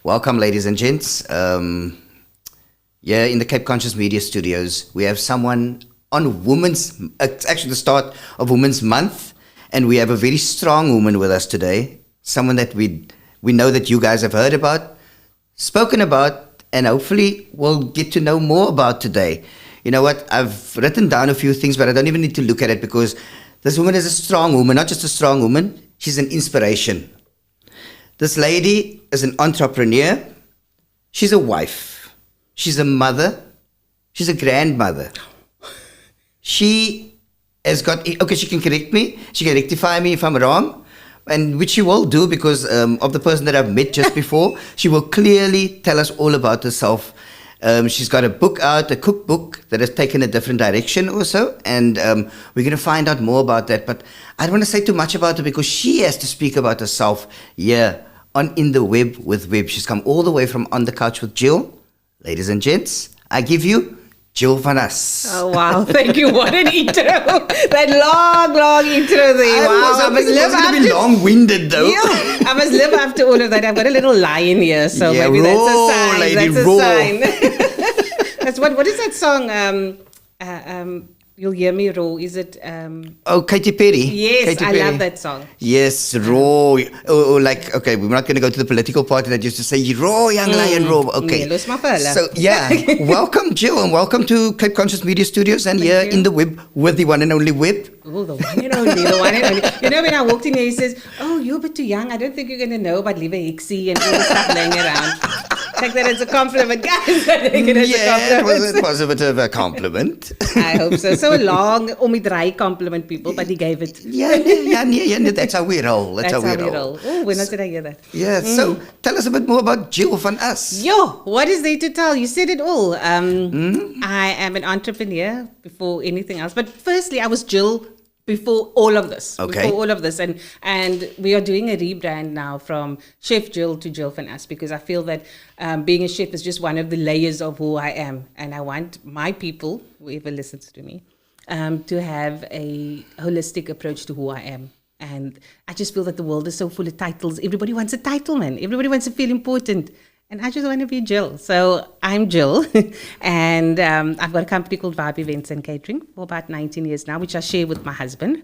Welcome, ladies and gents. In the Cape Conscious Media Studios, we have someone on it's actually the start of Women's Month, and we have a very strong woman with us today, someone that we know that you guys have heard about, spoken about, and hopefully will get to know more about today. You know what? I've written down a few things, but I don't even need to look at it because this woman is a strong woman, not just a strong woman, she's an inspiration. This lady is an entrepreneur. She's a wife. She's a mother. She's a grandmother. She has got, she can correct me. She can rectify me if I'm wrong, and which she will do because of the person that I've met just before. She will clearly tell us all about herself. She's got a book out, a cookbook that has taken a different direction also, and we're going to find out more about that. But I don't want to say too much about her because she has to speak about herself here on In the Web with Web. She's come all the way from On the Couch with Jill. Ladies and gents, I give you Jill van As. Oh, wow. Thank you. What an intro. That long intro there. I must live after... be long-winded, though. Yeah, I must live after all of that. I've got a little lion here, so maybe that's a sign. Lady, that's roar. A sign. That's what is that song? You'll Hear Me Roar. Is it? Katy Perry. Yes, Katy I Perry. love that song. Yes, roar. We're not going to go to the political party that used to say, roar, young lion, roar. Okay. So, welcome, Jill, and welcome to Cape Conscious Media Studios and here in the Web with the one and only Web. Oh, the one and only, the one and only. You know, when I walked in here, he says, oh, you're a bit too young. I don't think you're going to know about Lieve Hexie and all the stuff laying around. Take that as a compliment, guys. It was a bit of a compliment. I hope so. So long, dry compliment people, but he gave it. Yeah, that's how we roll. That's how we roll. Oh, when did I hear that? Yeah, so tell us a bit more about Jill van As. What is there to tell? You said it all. I am an entrepreneur before anything else. But firstly, I was Jill before all of this. Okay. Before all of this. And we are doing a rebrand now from Chef Jill to Jill van As because I feel that being a chef is just one of the layers of who I am. And I want my people, whoever listens to me, to have a holistic approach to who I am. And I just feel that the world is so full of titles. Everybody wants a title, man. Everybody wants to feel important. And I just want to be Jill. So I'm Jill. And I've got a company called Vibe Events and Catering for about 19 years now, which I share with my husband.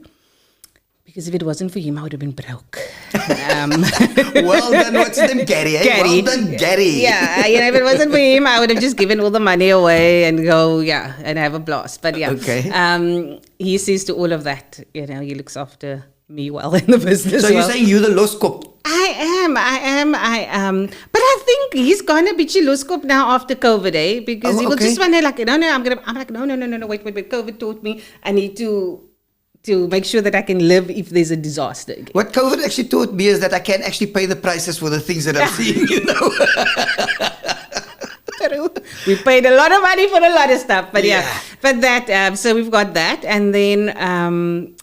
Because if it wasn't for him, I would have been broke. Well done, what's his name? Gary, eh? Gary. Well done, Gary. Yeah, if it wasn't for him, I would have just given all the money away and go, and have a blast. But Okay. He sees to all of that. He looks after me well in the business. So you're saying you're the lost cop? I am. But I think he's gone a bit loskop now after COVID, eh? Because he will just want to I'm like, no, wait. COVID taught me I need to make sure that I can live if there's a disaster again. What COVID actually taught me is that I can actually pay the prices for the things that I'm seeing, We paid a lot of money for a lot of stuff, but but that, so we've got that, and then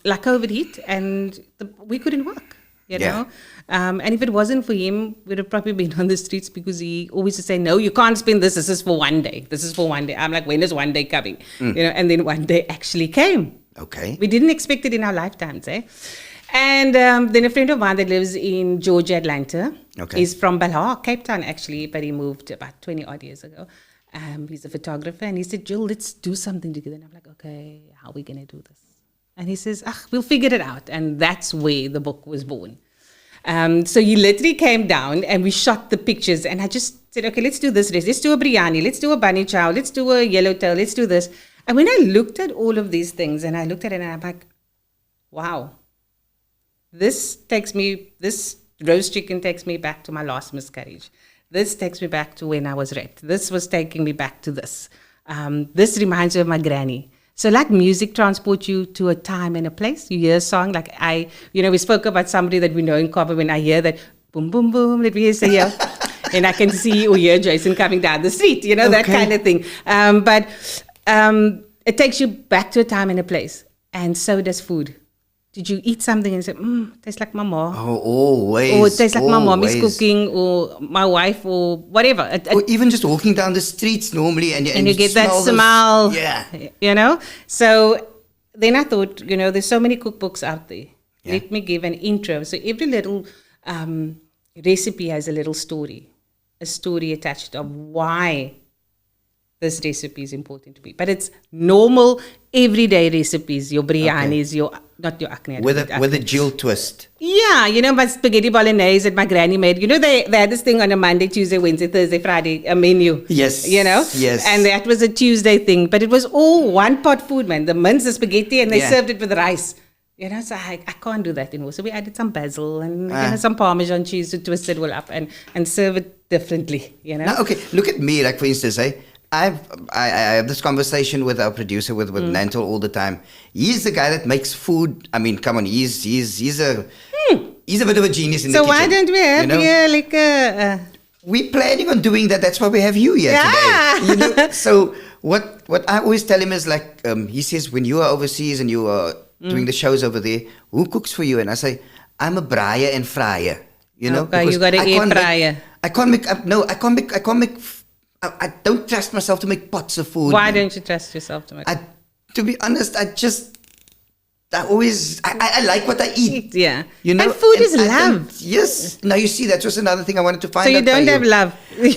like COVID hit, and we couldn't work, you know. And if it wasn't for him, we'd have probably been on the streets because he always used to say, no, you can't spend this. This is for one day. I'm like, when is one day coming? And then one day actually came. Okay. We didn't expect it in our lifetimes, eh? And then a friend of mine that lives in Georgia, Atlanta, is from Balha, Cape Town actually, but he moved about 20 odd years ago. He's a photographer, and he said, Jill, let's do something together. And I'm like, okay, how are we going to do this? And he says, we'll figure it out. And that's where the book was born. So he literally came down and we shot the pictures, and I just said, okay, let's do this. Let's do a biryani. Let's do a bunny chow. Let's do a yellowtail. Let's do this. And when I looked at all of these things and I looked at it and I'm like, wow, this roast chicken takes me back to my last miscarriage. This takes me back to when I was raped. This was taking me back to this. This reminds me of my granny. So like music transports you to a time and a place. You hear a song like we spoke about somebody that we know in common. When I hear that boom, boom, boom, that we hear say, and I can see or hear Jason coming down the street, that kind of thing. But it takes you back to a time and a place. And so does food. Did you eat something and say, tastes like my mom? Oh, always. Or it tastes like my mommy's cooking, or my wife, or whatever. Or even just walking down the streets normally and you get that smell. Yeah. So then I thought, there's so many cookbooks out there. Yeah. Let me give an intro. So every little recipe has a little story. a story attached of why this recipe is important to me. But it's normal, everyday recipes, your biryanis, not your acne. With a Jill twist. Yeah, my spaghetti bolognese that my granny made. They had this thing on a Monday, Tuesday, Wednesday, Thursday, Friday, a menu. Yes. Yes. And that was a Tuesday thing. But it was all one pot food, man. The mince, the spaghetti, and they served it with rice. So I can't do that anymore. So we added some basil and some Parmesan cheese to twist it all up and serve it differently, Now, okay, look at me, like for instance, I have this conversation with our producer, with Nantel all the time. He's the guy that makes food. I mean, come on, he's a bit of a genius in the kitchen. So why don't we have here like a... We're planning on doing that. That's why we have you here today. So what I always tell him is like, he says, when you are overseas and you are doing the shows over there, who cooks for you? And I say, I'm a braaier and fryer. Okay, you got an air fryer. I don't trust myself to make pots of food. Why don't you trust yourself to make? To be honest, I like what I eat. Yeah. And food is love. Yes. Now you see, that was another thing I wanted to find out. So you don't have love. I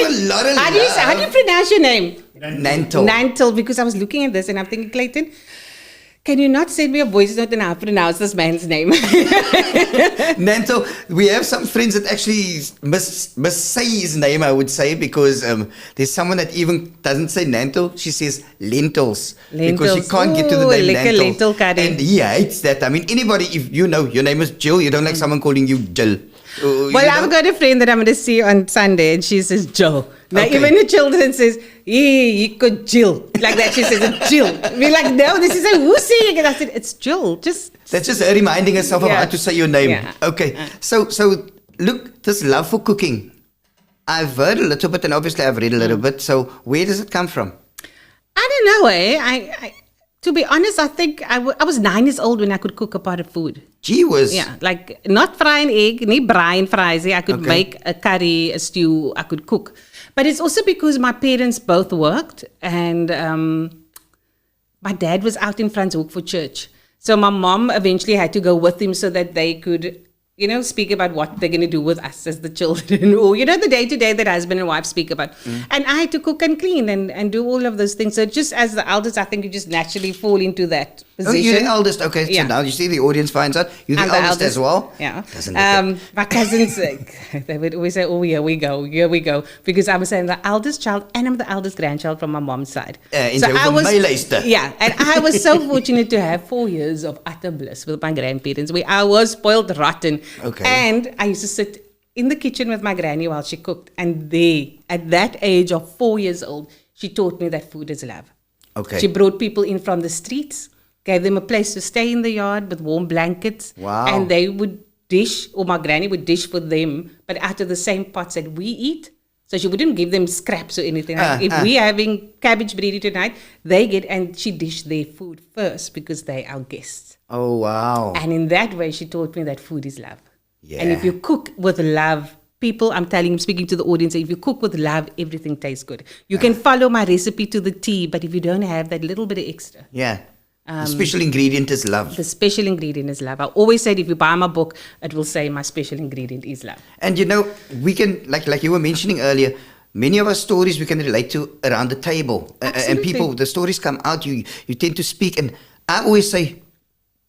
have a lot of love. How do you pronounce your name? Nantel. Nantel, because I was looking at this and I'm thinking, Clayton, can you not send me a voice note and I'll pronounce this man's name? Nantel, we have some friends that actually must say his name, I would say, because there's someone that even doesn't say Nantel. She says lentils. Because she can't get to the name like Nantel. Lentil curry. And he hates that. I mean, anybody, if your name is Jill, you don't like someone calling you Jill. I've got a friend that I'm going to see on Sunday and she says Jill. Now, even the children says, you could Jill. Like that, she says, it's Jill. We're like, no, this is who's saying it? I said, it's Jill. That's just her reminding herself of how to say your name. Yeah. Okay. So look, this love for cooking. I've heard a little bit and obviously I've read a little bit. So where does it come from? I don't know, to be honest, I think I was 9 years old when I could cook a pot of food. Gee whiz. Yeah, like not fry an egg, not braai and fries. I could make a curry, a stew, I could cook. But it's also because my parents both worked and my dad was out in Franshoek for church. So my mom eventually had to go with him so that they could, speak about what they're going to do with us as the children or, the day-to-day that husband and wife speak about. And I had to cook and clean and do all of those things. So just as the eldest, I think you just naturally fall into that position. Oh, you're the eldest. Okay, so now you see the audience finds out. You're the eldest as well? Yeah. My cousins, they would always say, oh, here we go. Because I was saying the eldest child and I'm the eldest grandchild from my mom's side. And I was so fortunate to have 4 years of utter bliss with my grandparents where I was spoiled rotten. Okay. And I used to sit in the kitchen with my granny while she cooked. And at that age of 4 years old, she taught me that food is love. Okay. She brought people in from the streets, gave them a place to stay in the yard with warm blankets. Wow. And they would dish, or my granny would dish for them, but out of the same pots that we eat. So she wouldn't give them scraps or anything. If we're having cabbage biryani tonight, they get, and she dished their food first because they are guests. Oh, wow. And in that way, she taught me that food is love. Yeah. And if you cook with love, people, speaking to the audience, if you cook with love, everything tastes good. You can follow my recipe to the T, but if you don't have that little bit of extra. Yeah. The special ingredient is love. The special ingredient is love. I always said if you buy my book, it will say my special ingredient is love. And we can, like you were mentioning earlier, many of our stories we can relate to around the table. And people, the stories come out, you tend to speak. And I always say,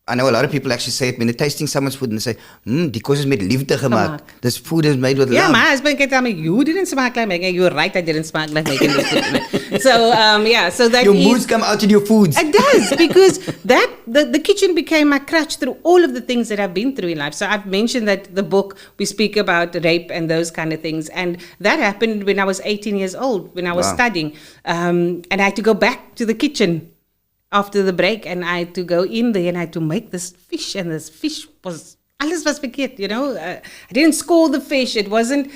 I know a lot of people actually say it when they're tasting someone's food and they say, die kos is met liefde gemaak. This food is made with love. Yeah, my husband can tell me, you didn't smaak like making. You were right, I didn't smaak like making this food. So that your moods come out in your foods. It does, because the kitchen became my crutch through all of the things that I've been through in life. So I've mentioned that the book, we speak about rape and those kind of things. And that happened when I was 18 years old, when I was studying. And I had to go back to the kitchen after the break, and I had to go in there and I had to make this fish, and this fish was, alles was verkeerd, I didn't score the fish, it wasn't,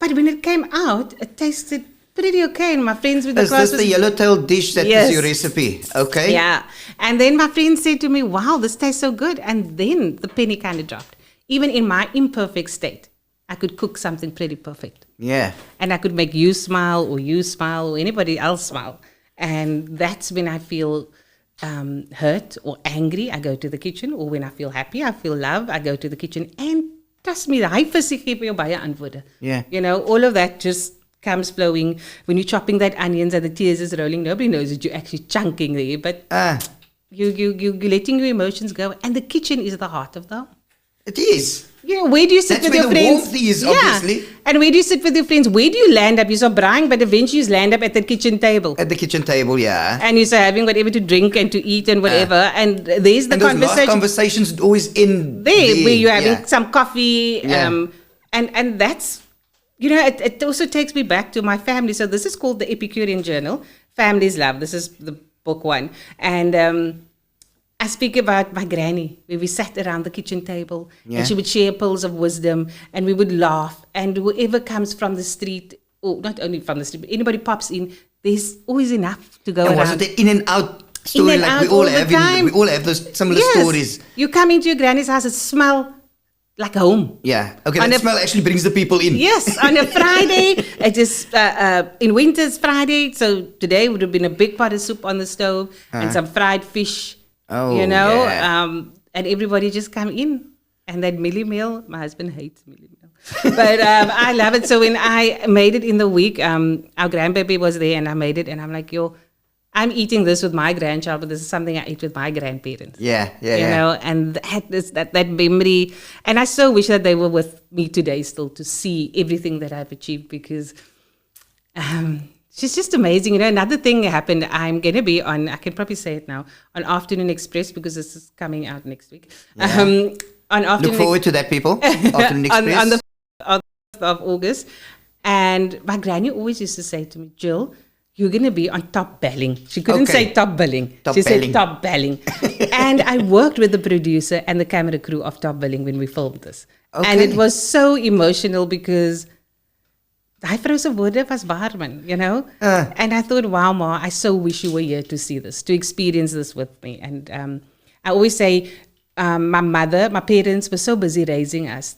but when it came out, it tasted pretty okay, and my friends with the class Is this the yellowtail dish that is your recipe? Okay. Yeah, and then my friends said to me, wow, this tastes so good, and then the penny kind of dropped. Even in my imperfect state, I could cook something pretty perfect. Yeah. And I could make you smile or anybody else smile. And that's when I feel hurt or angry, I go to the kitchen. Or when I feel happy, I feel love, I go to the kitchen. And trust me, hy visie gee vir jou baie antwoorde. Yeah. You know, all of that just comes flowing. When you're chopping that onions and the tears is rolling, nobody knows that you're actually chunking there. But you're letting your emotions go. And the kitchen is the heart of the home. It is. You know, where do you sit That's with your where the friends? warmth is, obviously. And where do you sit with your friends? Where do you land up? You're so braaiing, but eventually you land up at the kitchen table. At the kitchen table, yeah. And you're so having whatever to drink and to eat and whatever. And there's the and those conversation. last conversations always in there where you're having yeah. some coffee. Yeah. And that's, you know, it also takes me back to my family. So this is called the Epicurean Journal, Family's Love. This is the book one. And I speak about my granny, where we sat around the kitchen table and she would share pearls of wisdom and we would laugh. And whoever comes from the street, or not only from the street, but anybody pops in, there's always enough to go and around. wasn't it in and out story in and like out we all all the have? time. We all have those similar stories. You come into your granny's house, it smells like home. Yeah. Okay, that smell actually brings the people in. Yes, on a Friday. It is in winter it's Friday, so today would have been a big pot of soup on the stove and some fried fish. Oh, you know, yeah. and everybody just come in. And that millie meal, my husband hates millie meal. But I love it. So when I made it in the week, our grandbaby was there and I made it. And I'm like, I'm eating this with my grandchild, but this is something I ate with my grandparents. Yeah. You know, and that memory. And I so wish that they were with me today still to see everything that I've achieved because she's just amazing. You know, another thing happened. I'm going to be on, I can probably say it now, on Afternoon Express because this is coming out next week. Yeah. On Afternoon Look forward to that, people. Afternoon Express. on the 4th of August. And my granny always used to say to me, Jill, you're going to be on top billing. She couldn't say top billing. She said top billing. And I worked with the producer and the camera crew of Top Billing when we filmed this. Okay. And it was so emotional because daai vrou se woorde was waar man, you know? And I thought, wow, Ma, I so wish you were here to see this, to experience this with me. And I always say, my parents were so busy raising us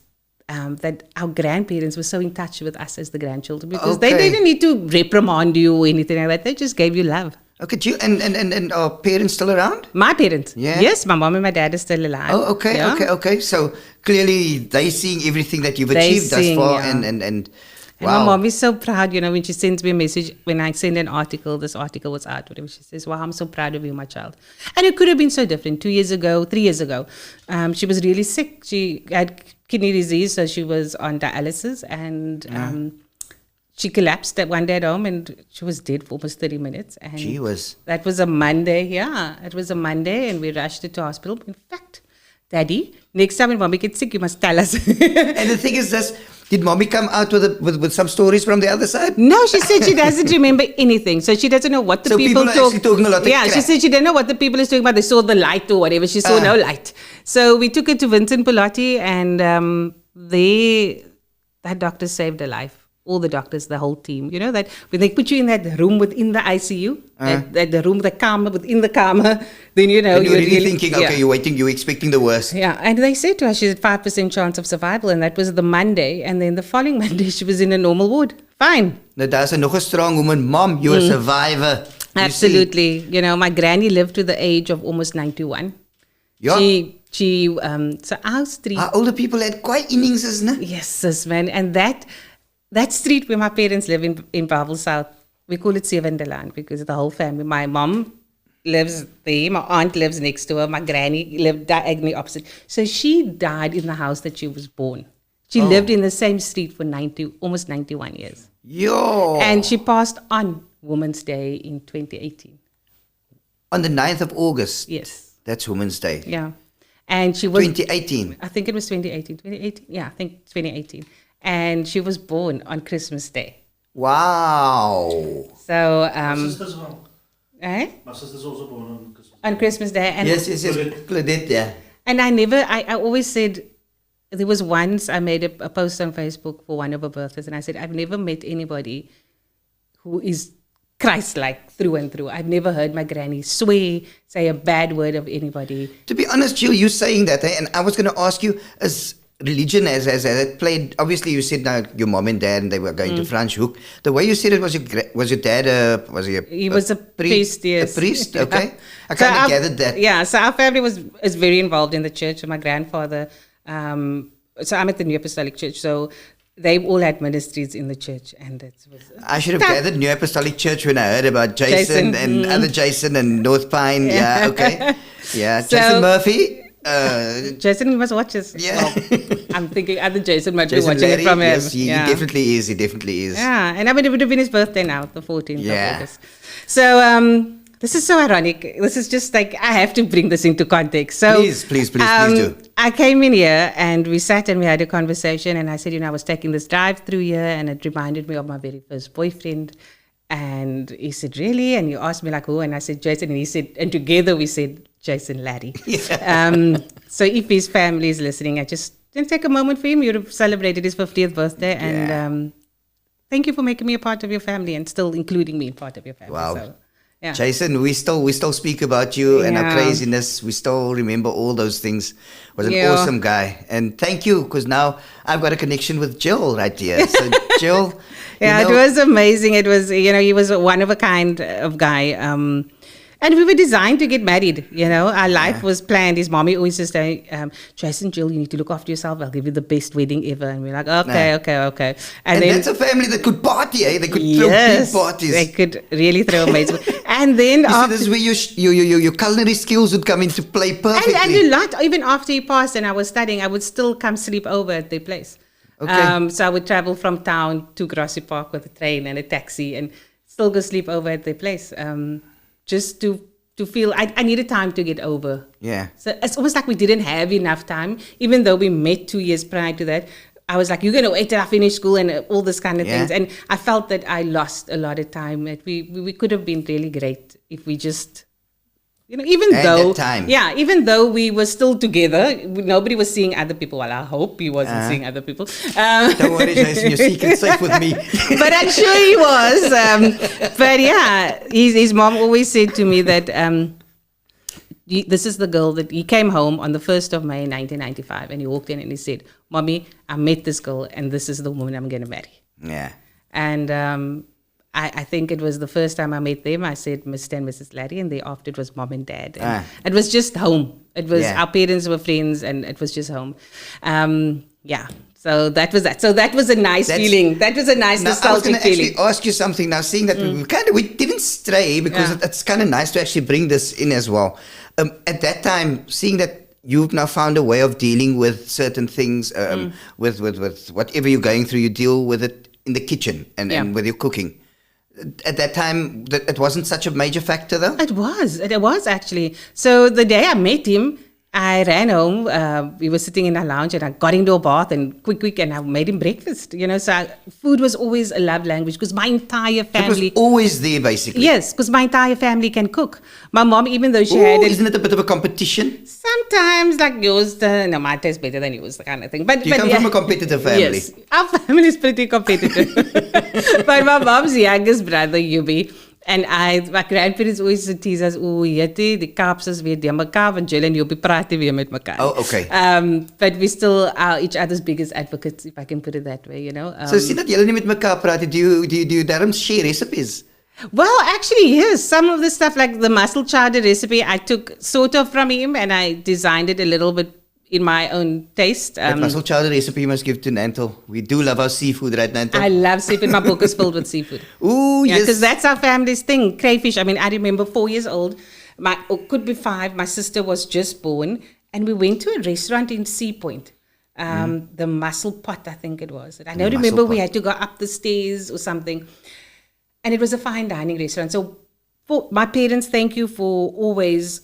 that our grandparents were so in touch with us as the grandchildren because they didn't need to reprimand you or anything like that. They just gave you love. Okay, and are parents still around? My parents? Yeah. Yes, my mom and my dad are still alive. Oh, okay, yeah. okay. So clearly they're seeing everything that you've achieved thus far and wow. My mom is so proud, you know, when she sends me a message, when I send an article, this article was out, whatever, she says, wow, I'm so proud of you, my child. And it could have been so different. 3 years ago, she was really sick. She had kidney disease, so she was on dialysis and she collapsed at one day at home and she was dead for almost 30 minutes. And that was a Monday, it was a Monday and we rushed her to hospital. In fact, Daddy, next time when Mommy gets sick, you must tell us. And the thing is this, did Mommy come out with some stories from the other side? No, she said she doesn't remember anything. So she doesn't know what the people are actually talking a lot of crap. she said she didn't know what the people is talking about. They saw the light or whatever. She saw no light. So we took her to Vincent Pilati and that doctor saved her life. All the doctors, the whole team. You know that when they put you in that room within the ICU, the room, the karma within the karma, then you know you're really thinking, okay, you're waiting, you're expecting the worst. Yeah, and they said to her she had 5% chance of survival, and that was the Monday, and then the following Monday she was in a normal ward. Fine. Now that's nog a strong woman, Mom. You're a survivor. Absolutely. You know, my granny lived to the age of almost 91. Yeah. So our street. Our older people had quite innings, isn't it? Yes, sis, man, and that street where my parents live in Pavel South, we call it Sevendeland because the whole family, my mom lives there, my aunt lives next to her, my granny lived diagonally opposite. So she died in the house that she was born. She lived in the same street for almost 91 years. Yo! And she passed on Women's Day in 2018. On the 9th of August? Yes. That's Women's Day. Yeah. And she was... 2018? I think it was 2018. 2018? Yeah, I think 2018. And she was born on Christmas Day. Wow. So, my sister's well. Eh? My sister's also born on Christmas Day. On Christmas Day. And yes. Claudette, yeah. And I always said, there was once I made a post on Facebook for one of her birthdays, and I said, I've never met anybody who is Christ-like through and through. I've never heard my granny say a bad word of anybody. To be honest, Jill, you saying that, and I was going to ask you, as religion has it played, obviously you said now your mom and dad and they were going to Franschhoek. The way you said it, was your dad he was a priest, yes. A priest, okay. I kind of gathered that. Yeah, so our family is very involved in the church. My grandfather so I'm at the New Apostolic Church, so they've all had ministries in the church, and it was. I should have gathered New Apostolic Church when I heard about Jason and other Jason and North Pine. Yeah, okay. Yeah, So- Jason Murphy. Jason, you must watch this. Yeah. I'm thinking other Jason might Jason be watching Larry, it from him. yes, he definitely is. He definitely is. Yeah, and I mean, it would have been his birthday now, the 14th Yeah. of August. So this is so ironic. This is just like, I have to bring this into context. So Please do. I came in here and we sat and we had a conversation, and I said, I was taking this drive through here and it reminded me of my very first boyfriend. And he said, really? And he asked me like, who? And I said, Jason. And he said, and together we said, Jason Larry. So if his family is listening, I just didn't take a moment for him. You would have celebrated his 50th birthday. And thank you for making me a part of your family and still including me in part of your family. Wow. So, yeah. Jason, we still speak about you and our Yeah. craziness. We still remember all those things. Was an Yeah. awesome guy. And thank you, because now I've got a connection with Jill right here. So Jill, Yeah, you know, it was amazing. It was, he was a one of a kind of guy. And we were designed to get married, Our life was planned. His mommy always used to say, Jason, Jill, you need to look after yourself. I'll give you the best wedding ever. And we're like, okay. and then, that's a family that could party, eh? They could throw big parties. they could really throw amazing. And then You see, after... this is where your culinary skills would come into play perfectly. And a lot, even after he passed and I was studying, I would still come sleep over at their place. Okay. So I would travel from town to Grassy Park with a train and a taxi and still go sleep over at their place. Just to feel, I needed time to get over. Yeah. So it's almost like we didn't have enough time, even though we met 2 years prior to that. I was like, you're going to wait till I finish school and all this kind of Yeah. things. And I felt that I lost a lot of time. That we could have been really great if we just, even At though, that time. yeah, even though we were still together, nobody was seeing other people. Well, I hope he wasn't seeing other people. Don't worry, Jason, your secret's safe with me. But I'm sure he was. But yeah, his mom always said to me that this is the girl that he came home on the 1st of May, 1995, and he walked in and he said, Mommy, I met this girl and this is the woman I'm going to marry. Yeah. And I think it was the first time I met them. I said Mr. and Mrs. Larry, and thereafter it was Mom and Dad. And it was just home. It was, our parents were friends, and it was just home. Yeah. So that was that. So that was a nice feeling. That was a nice nostalgic feeling. I was going to actually ask you something now, seeing that we didn't stray, because it's kind of nice to actually bring this in as well. At that time, seeing that you've now found a way of dealing with certain things, with whatever you're going through, you deal with it in the kitchen and with your cooking. At that time, it wasn't such a major factor, though? It was actually. So the day I met him, I ran home. We were sitting in our lounge and I got into a bath and quick, and I made him breakfast. So food was always a love language because my entire family... It was always there, basically. Yes, because my entire family can cook. My mom, even though she had... Isn't it a bit of a competition? Sometimes, like yours, no, my taste better than yours, the kind of thing. But You come from a competitive family. Yes, our family is pretty competitive. But my mom's youngest brother, Yubi, and my grandparents always tease us, die Kaaps is weer die mekaar, want Jill en Yubi praat weer met mekaar. Oh, okay. But we still are each other's biggest advocates, if I can put it that way, So, sien dat julle nie met mekaar praat, do you darm share recipes? Well, actually, yes. Some of the stuff, like the mussel chowder recipe, I took sort of from him and I designed it a little bit in my own taste. That mussel chowder recipe you must give to Nantel. We do love our seafood, right, Nantel? I love seafood. My book is filled with seafood. Ooh, yes. Because that's our family's thing. Crayfish. I mean, I remember 4 years old, or could be 5, my sister was just born, and we went to a restaurant in Sea Point. The mussel pot, I think it was. I don't remember, we had to go up the stairs or something. And it was a fine dining restaurant. So for my parents, thank you for always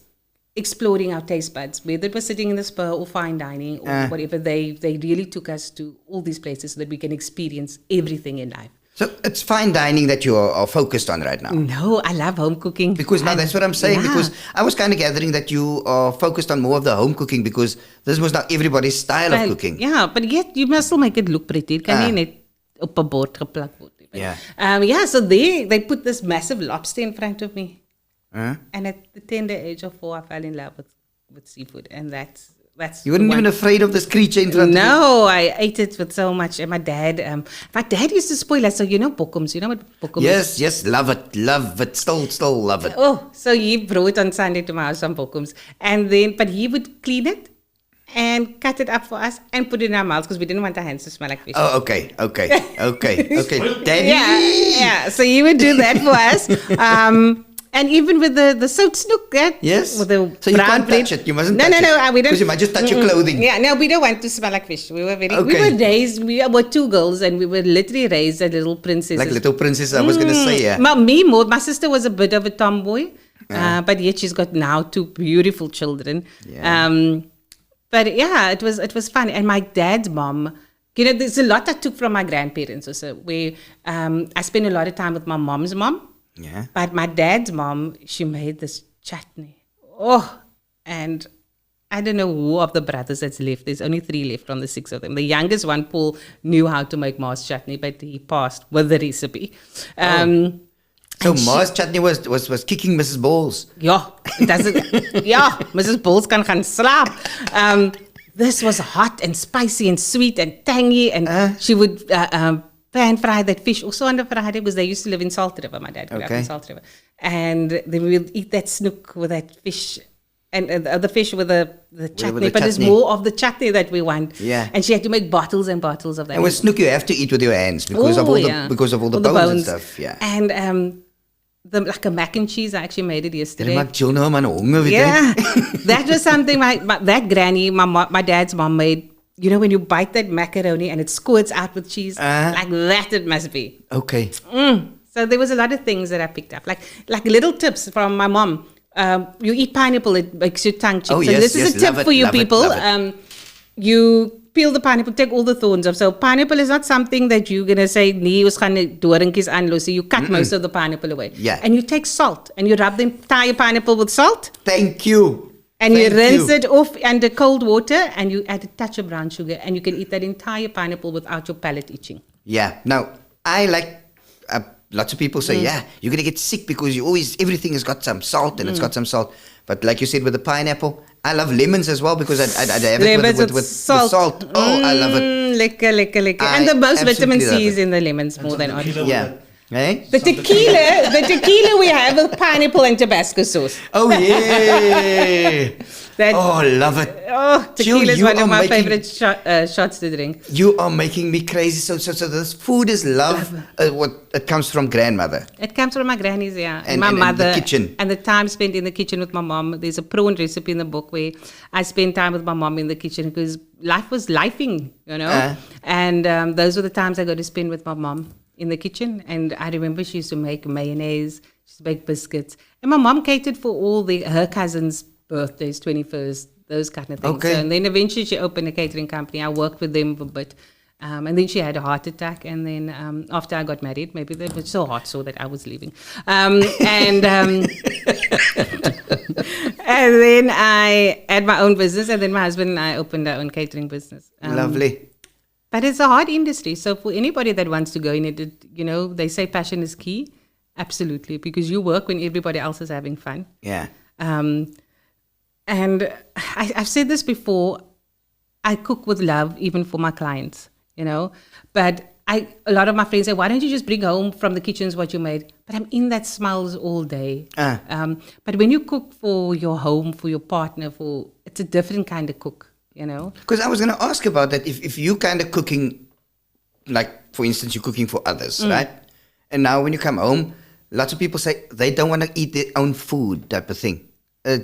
exploring our taste buds, whether it was sitting in the Spur or fine dining or whatever. They really took us to all these places so that we can experience everything in life. So it's fine dining that you are focused on right now? No, I love home cooking. Because now that's what I'm saying. Yeah. Because I was kind of gathering that you are focused on more of the home cooking, because this was now everybody's style of cooking. Yeah, but yet you must still make it look pretty. It can net op 'n bord geplak word. Yeah. So they put this massive lobster in front of me. And at the tender age of 4, I fell in love with seafood. And that's You weren't even afraid of this creature in front of you? No, I ate it with so much. And my dad used to spoil us. So bokkums, you know what bokkum is? Yes, love it. Still love it. Oh, so he brought on Sunday to my house some bokkums. And then, but he would clean it and cut it up for us and put it in our mouths because we didn't want our hands to smell like fish. Oh, okay. Daddy. Yeah. So he would do that for us. And even with the soaked snook, Yes. with the So you brown can't bread. touch it. You mustn't No, touch it. we don't. Because you might just touch your clothing. Yeah, no, we don't want to smell like fish. We were we Okay. were raised. We were two girls, and we were literally raised as little princesses. Like little princess, I was going to say, yeah. My sister was a bit of a tomboy, but yet she's got now two beautiful children. Yeah. But yeah, it was fun. And my dad's mom, there's a lot I took from my grandparents also. Where I spent a lot of time with my mom's mom. Yeah. But my dad's mom, she made this chutney. Oh, and I don't know who of the brothers that's left. There's only 3 left from the 6 of them. The youngest one, Paul, knew how to make Mars chutney, but he passed with the recipe. So Mars chutney was kicking Mrs. Balls. Yeah, it doesn't. Yeah, Mrs. Balls can gaan slaap. This was hot and spicy and sweet and tangy, and she would pan fry that fish also on the Friday because they used to live in Salt River. My dad grew up in Salt River, and then we would eat that snook with that fish. And the fish with the chutney, but it's more of the chutney that we want. Yeah. And she had to make bottles and bottles of that. And with snook, you have to eat with your hands because of all the bones and stuff. Yeah. And like a mac and cheese, I actually made it yesterday. Yeah. That was something that granny, my dad's mom made. You know when you bite that macaroni and it squirts out with cheese, like that it must be. Okay. So there was a lot of things that I picked up, like little tips from my mom. You eat pineapple, it makes your tongue cheap. Oh, so yes, this is a tip for you people. You peel the pineapple, take all the thorns off. So pineapple is not something that you're going to say, nee, ons gaan doringkies aanlos. You cut most of the pineapple away. Yeah. And you take salt and you rub the entire pineapple with salt. Thank you. And you rinse it off under cold water and you add a touch of brown sugar and you can eat that entire pineapple without your palate itching. Yeah. Now, I like... lots of people say, you're going to get sick because everything has got some salt and it's got some salt. But like you said with the pineapple, I love lemons as well because I have it with salt. Oh, I love it. Lekker. And the most vitamin C is in the lemons more than orange. Yeah. Eh? The tequila we have with pineapple and Tabasco sauce. Oh, yeah. I love it. Oh, tequila is one of my favorite shots to drink. You are making me crazy. So this food is love. It comes from grandmother. It comes from my grannies, yeah. And my mother. The kitchen. And the time spent in the kitchen with my mom. There's a prawn recipe in the book where I spend time with my mom in the kitchen because life was lifing, And those were the times I got to spend with my mom in the kitchen. And I remember she used to make mayonnaise, she used to make biscuits. And my mom catered for all her cousins' birthdays, 21st, those kind of things. Okay. So, and then eventually she opened a catering company. I worked with them a bit. And then she had a heart attack. And then after I got married, maybe they were so hot so that I was leaving. And then I had my own business. And then my husband and I opened our own catering business. Lovely. But it's a hard industry. So for anybody that wants to go in it, they say passion is key. Absolutely. Because you work when everybody else is having fun. Yeah. And I've said this before, I cook with love even for my clients, But a lot of my friends say, why don't you just bring home from the kitchens what you made? But I'm in that smells all day. But when you cook for your home, for your partner, it's a different kind of cook, Because I was going to ask about that. If you kind of cooking, like, for instance, you're cooking for others, right? And now when you come home, lots of people say they don't want to eat their own food type of thing.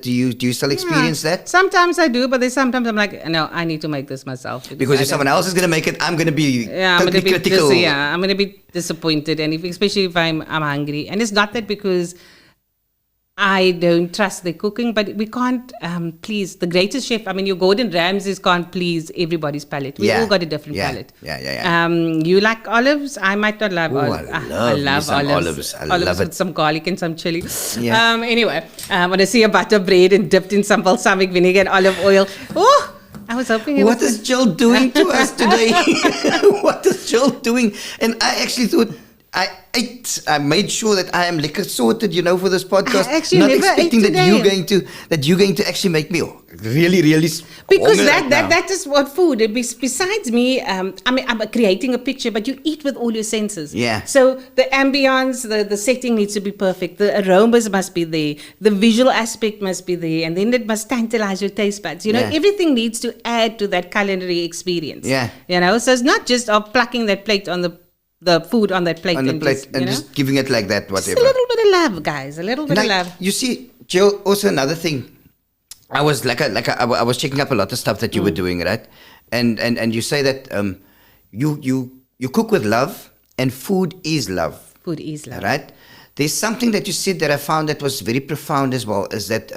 Do you still experience that? Sometimes I do, but then sometimes I'm like, no, I need to make this myself. Because if someone else is going to make it, I'm going to be totally critical. I'm going to be disappointed, and especially if I'm hungry. And it's not that because I don't trust the cooking, but we can't please the greatest chef. I mean, your Gordon Ramsays can't please everybody's palate. We all got a different palate. Yeah. You like olives? I might not love olives. I love olives. I love it. With some garlic and some chili. Yeah. Anyway, when I see a butter bread and dipped in some balsamic vinegar and olive oil, I was hoping What is Jill doing to us today? What is Jill doing? And I actually thought, I ate. I made sure that I am liquor sorted, for this podcast. I actually Not never expecting ate that today. you're going to actually make me really, really Because hungry right now. that is what food. Besides me, I'm creating a picture, but you eat with all your senses. Yeah. So the ambience, the setting needs to be perfect. The aromas must be there. The visual aspect must be there, and then it must tantalize your taste buds. Yeah. Everything needs to add to that culinary experience. Yeah. So it's not just plucking that plate on the food on that plate On the and plate just giving it like that, just whatever. a little bit of love, guys. A little bit of love. You see, Jill, also another thing. I was I was checking up a lot of stuff that you were doing, right? And you say that you cook with love, and food is love. Food is love. Right? There's something that you said that I found that was very profound as well, is that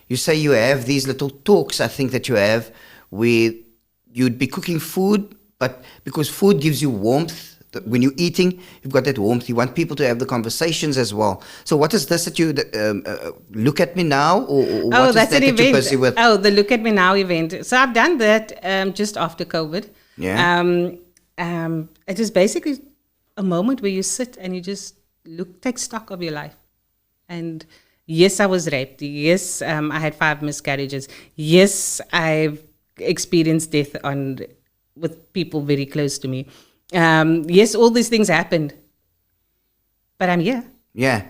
you say you have these little talks, I think, that you have where you'd be cooking food, but because food gives you warmth, when you're eating, you've got that warmth. You want people to have the conversations as well. So what is this that you look at me now, or what is that's that an that you're event. busy with? Oh, the Look at Me Now event. So I've done that just after COVID. Yeah. It is basically a moment where you sit and you just take stock of your life. And yes, I was raped. Yes, I had 5 miscarriages. Yes, I've experienced death with people very close to me. Yes, all these things happened. But I'm here. Yeah.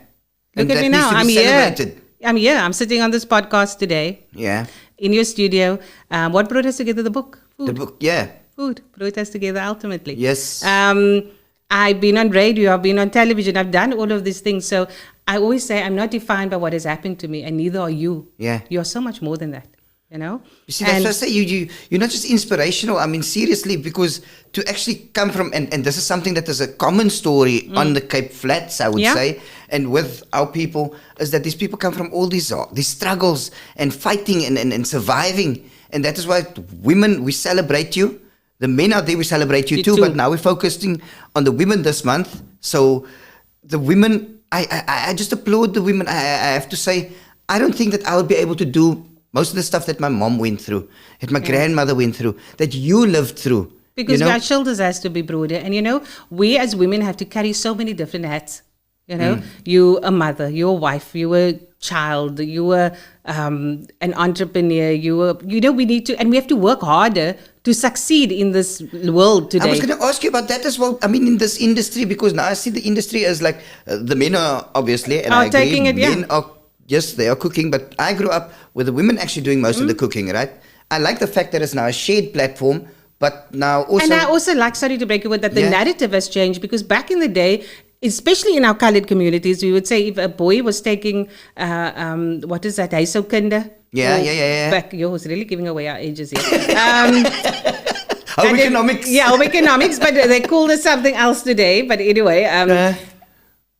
Look And at that me needs now. to be I'm here. celebrated. I'm here. I'm sitting on this podcast today. Yeah. In your studio. What brought us together? The book. Food. The book, yeah. Food brought us together ultimately. Yes. I've been on radio. I've been on television. I've done all of these things. So I always say I'm not defined by what has happened to me, and neither are you. Yeah. You're so much more than that. You see, that's what I say. You're not just inspirational. I mean, seriously, because to actually come from, and this is something that is a common story on the Cape Flats, I would say, and with our people, is that these people come from all these struggles and fighting and surviving. And that is why women, we celebrate you. The men out there, we celebrate you too. But now we're focusing on the women this month. So the women, I just applaud the women. I have to say, I don't think that I would be able to do most of the stuff that my mom went through, that my grandmother went through, that you lived through. Because our shoulders has to be broader. And, we as women have to carry so many different hats. You a mother, you a wife, you a child, you were an entrepreneur, we need to, and we have to work harder to succeed in this world today. I was going to ask you about that as well. I mean, in this industry, because now I see the industry as like, the men are obviously, and I agree, taking it, men are, yes, they are cooking, but I grew up with the women actually doing most of the cooking, right? I like the fact that it's now a shared platform, but now also... And I also like, sorry to break your word, that the narrative has changed, because back in the day, especially in our colored communities, we would say if a boy was taking, what is that, huishoudkunde? Yeah. Back, was really giving away our ages here. Home economics. Home economics, but they called it something else today. But anyway,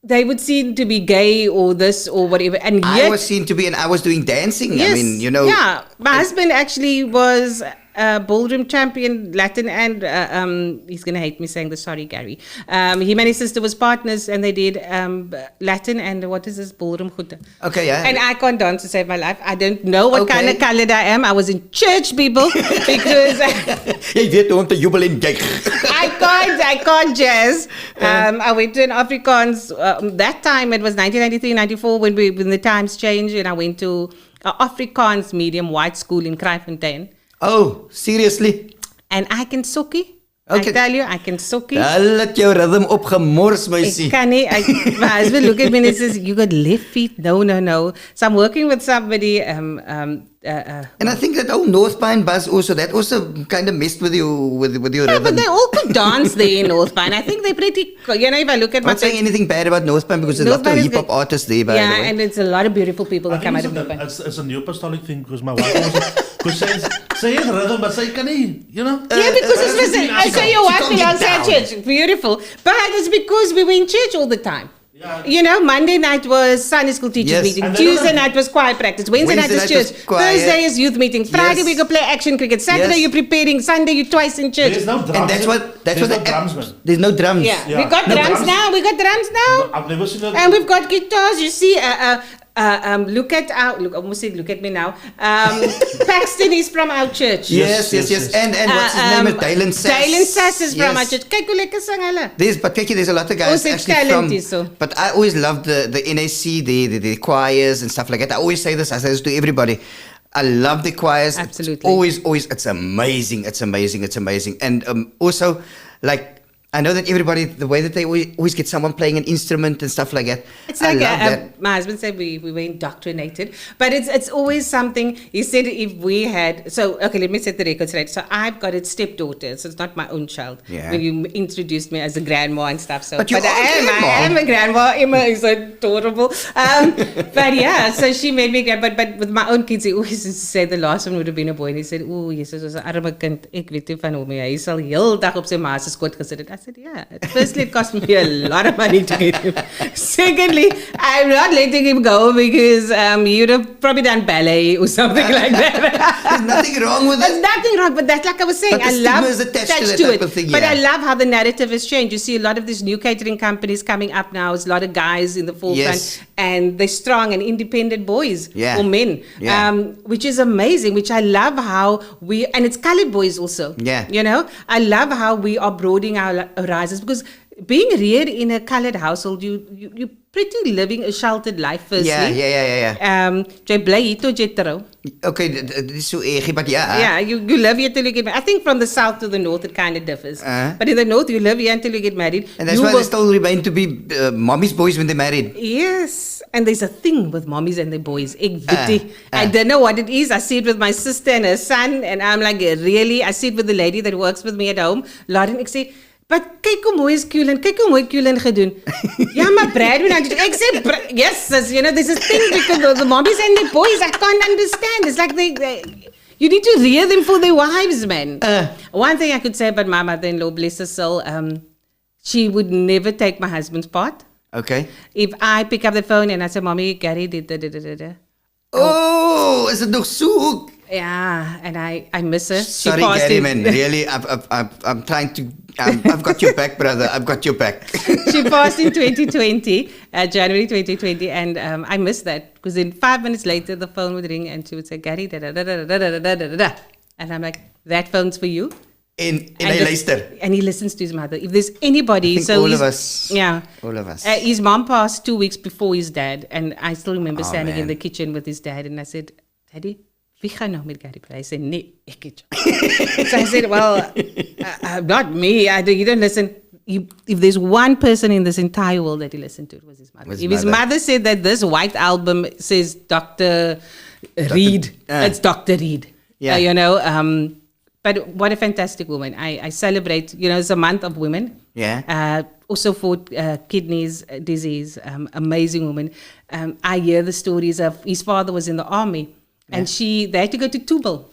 they would seem to be gay or this or whatever. And yet, I was seen to be, and I was doing dancing. Yes, I mean, Yeah, my husband actually was a ballroom champion, Latin, and he's going to hate me saying this, sorry, Gary. Him and his sister was partners, and they did Latin and what is this, ballroom goede. Okay, yeah. And I can't dance to save my life. I don't know what kind of colored I am. I was in church, people, because... Jy weet hoe om te jubel en juig. I can't jazz. I went to an Afrikaans, that time it was 1993, 94, when the times changed, and I went to an Afrikaans medium white school in Kraaifontein. Oh, seriously? And I can sokkie. Okay. I tell you, I can sokkie. Hulle het jou rhythm opgemors, meisie. Ek kan nie. My husband look at me and he says, you got left feet? No. So I'm working with somebody. And I think that North Pine bus also, that also kind of messed with your rhythm. But they all could dance there in North Pine. I think they're pretty, if I look at I'm not saying anything bad about North Pine, because there's a lot of hip-hop artists there, by the way. Yeah, and it's a lot of beautiful people that come out of North Pine. It's a new apostolic thing, because my wife also... Because say it's rhythm, but say can he, Yeah, because I say your wife belongs to church. Beautiful. But it's because we were in church all the time. Yeah. Monday night was Sunday school teachers meeting. Tuesday night was choir practice. Wednesday night was church. Thursday is youth meeting. Friday we go play action cricket. Saturday you're preparing. Sunday you're twice in church. There's no drums. And that's what no drums, man. There's no drums. Yeah. We got drums now. I've never seen that. And we've got guitars. You see, look at me now. Paxton is from our church. Yes. And what's his name is Dylan Sass. Dylan Sass is from our church. Kyk hoe lekker sing hulle. There's a lot of guys actually from. But I always loved the NAC, the choirs and stuff like that. I always say this. I say this to everybody. I love the choirs. Absolutely. It's amazing. It's amazing. And also, like, I know that everybody, the way that they always get someone playing an instrument and stuff like that. It's like my husband said we were indoctrinated, but it's always something. He said if we had, let me set the record straight. So I've got a stepdaughter, so it's not my own child. Yeah. When you introduced me as a grandma and stuff. So, but I am a grandma. Emma is adorable. But yeah, so she made me grandma. But with my own kids, he always used to say the last one would have been a boy. And he said, "Oh, yes, it was 'n arme kind. Ek weet nie van hom nie. Hy sal heel dag op sy ma se skoot gesit het." I said, yeah. Firstly, it cost me a lot of money to get him. Secondly, I'm not letting him go because he would have probably done ballet or something like that. There's nothing wrong with it. There's nothing wrong, but that's like I was saying. But the stigma is attached to that thing, yeah. But I love how the narrative has changed. You see a lot of these new catering companies coming up now. There's a lot of guys in the forefront, and they're strong and independent boys or men, which is amazing. Which I love how and it's colored boys also. Yeah, you know, I love how we are broadening our horizons because being reared in a colored household, you pretty living a sheltered life firstly. Yeah. Jy bly hier tot jy trou. Okay, this so eggy, but yeah. Yeah, you live here till you get married. I think from the south to the north it kind of differs. But in the north you live here until you get married. And that's why they still remain to be mommy's boys when they're married. Yes. And there's a thing with mommies and their boys. I don't know what it is. I see it with my sister and her son. And I'm like, really? I see it with the lady that works with me at home. Lauren, I say, but kyk hoe mooi is Kulen. Kyk hoe mooi Kulen gedoen. Ja, maar Brad, ek sê, yes, you know, there's a thing because the mommies and the boys, I can't understand. It's like you need to rear them for their wives, man. One thing I could say about my mother-in-law, bless her soul, she would never take my husband's part. Okay. If I pick up the phone and I say, Mommy, Gary did da. Oh, is it nog so? Yeah, and I miss her. Sorry, Gary, man. Really, I'm trying to. I've got your back, brother. I've got your back. She passed in 2020, January 2020, and I miss that because then 5 minutes later the phone would ring and she would say, Gary, da. And I'm like, that phone's for you. And he listens to his mother. If there's anybody, all of us. Yeah, all of us. His mom passed 2 weeks before his dad, and I still remember standing in the kitchen with his dad, and I said, Daddy, wie gaan nou met Gary praat? He said, nee, ek het jou. So I said, well, not me. You don't listen. If there's one person in this entire world that he listened to, it was his mother. His mother said that this white album says Dr. Reed, it's Dr. Reed. Yeah. You know, but what a fantastic woman. I celebrate, you know, it's a month of women. Yeah. Also for kidneys disease, amazing woman. I hear the stories of his father was in the army. Yeah. And they had to go to Tubal.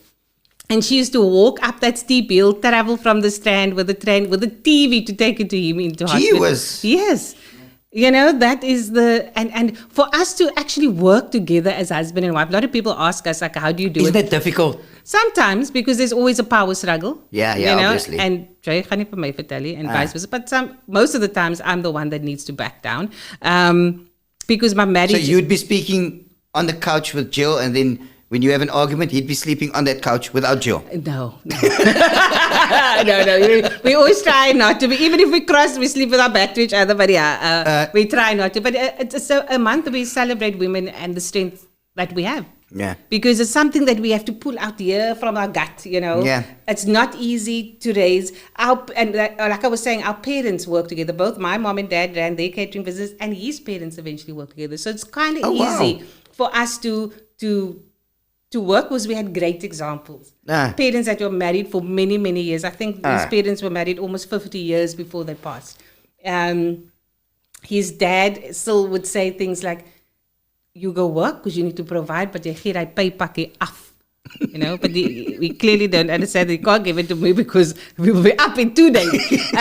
And she used to walk up that steep hill, travel from the Strand with the train, with the TV to take it to him into hospital. Yes. You know, that is and for us to actually work together as husband and wife, a lot of people ask us, like, how do you do Isn't it? Isn't that difficult? Sometimes, because there's always a power struggle. Yeah, you know? Obviously. And Jay gaan nie vir my vertel nie, and vice versa. But most of the times, I'm the one that needs to back down. Because my marriage... So you'd be speaking on the couch with Jill, and then when you have an argument, he'd be sleeping on that couch without Jill. No. No. We always try not to. Even if we cross, we sleep with our back to each other. But we try not to. But it's a month we celebrate women and the strength that we have. Yeah. Because it's something that we have to pull out here from our gut, you know. Yeah. It's not easy to raise. Like I was saying, our parents work together. Both my mom and dad ran their catering business, and his parents eventually worked together. So it's kind of easy for us to work because we had great examples. Parents that were married for many, many years. I think his parents were married almost 50 years before they passed. His dad still would say things like, you go work because you need to provide, but jy gee daai paypakkie af. You know, but we clearly don't understand that you can't give it to me because we will be up in 2 days.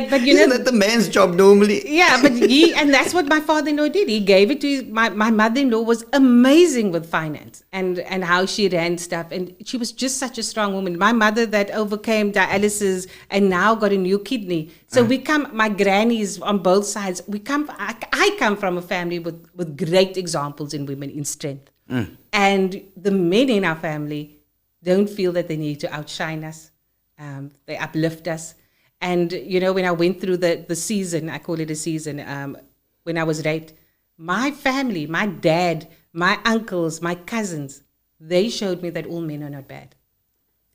But Isn't that the man's job normally? Yeah, but and that's what my father-in-law did. He gave it to my mother-in-law was amazing with finance and how she ran stuff. And she was just such a strong woman. My mother that overcame dialysis and now got a new kidney. So my grannies on both sides, I come from a family with great examples in women in strength. And the men in our family don't feel that they need to outshine us. They uplift us. And, when I went through the season, I call it a season, when I was raped, my family, my dad, my uncles, my cousins, they showed me that all men are not bad.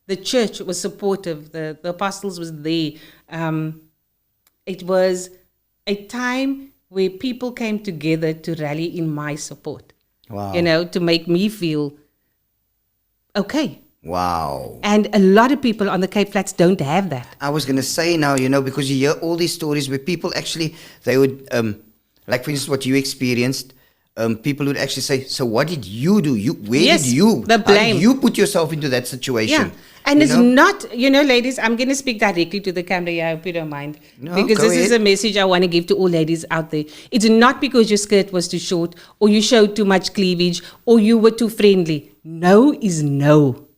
The church was supportive. The apostles was there. It was a time where people came together to rally in my support. Wow. To make me feel okay. Wow. And a lot of people on the Cape Flats don't have that. I was going to say now, because you hear all these stories where people actually, they would, like for instance, what you experienced, people would actually say, so what did you do? The blame. How did you put yourself into that situation? Yeah. And it's not, ladies, I'm going to speak directly to the camera here, I hope you don't mind. No, because this is a message I want to give to all ladies out there. It's not because your skirt was too short, or you showed too much cleavage, or you were too friendly. No is no.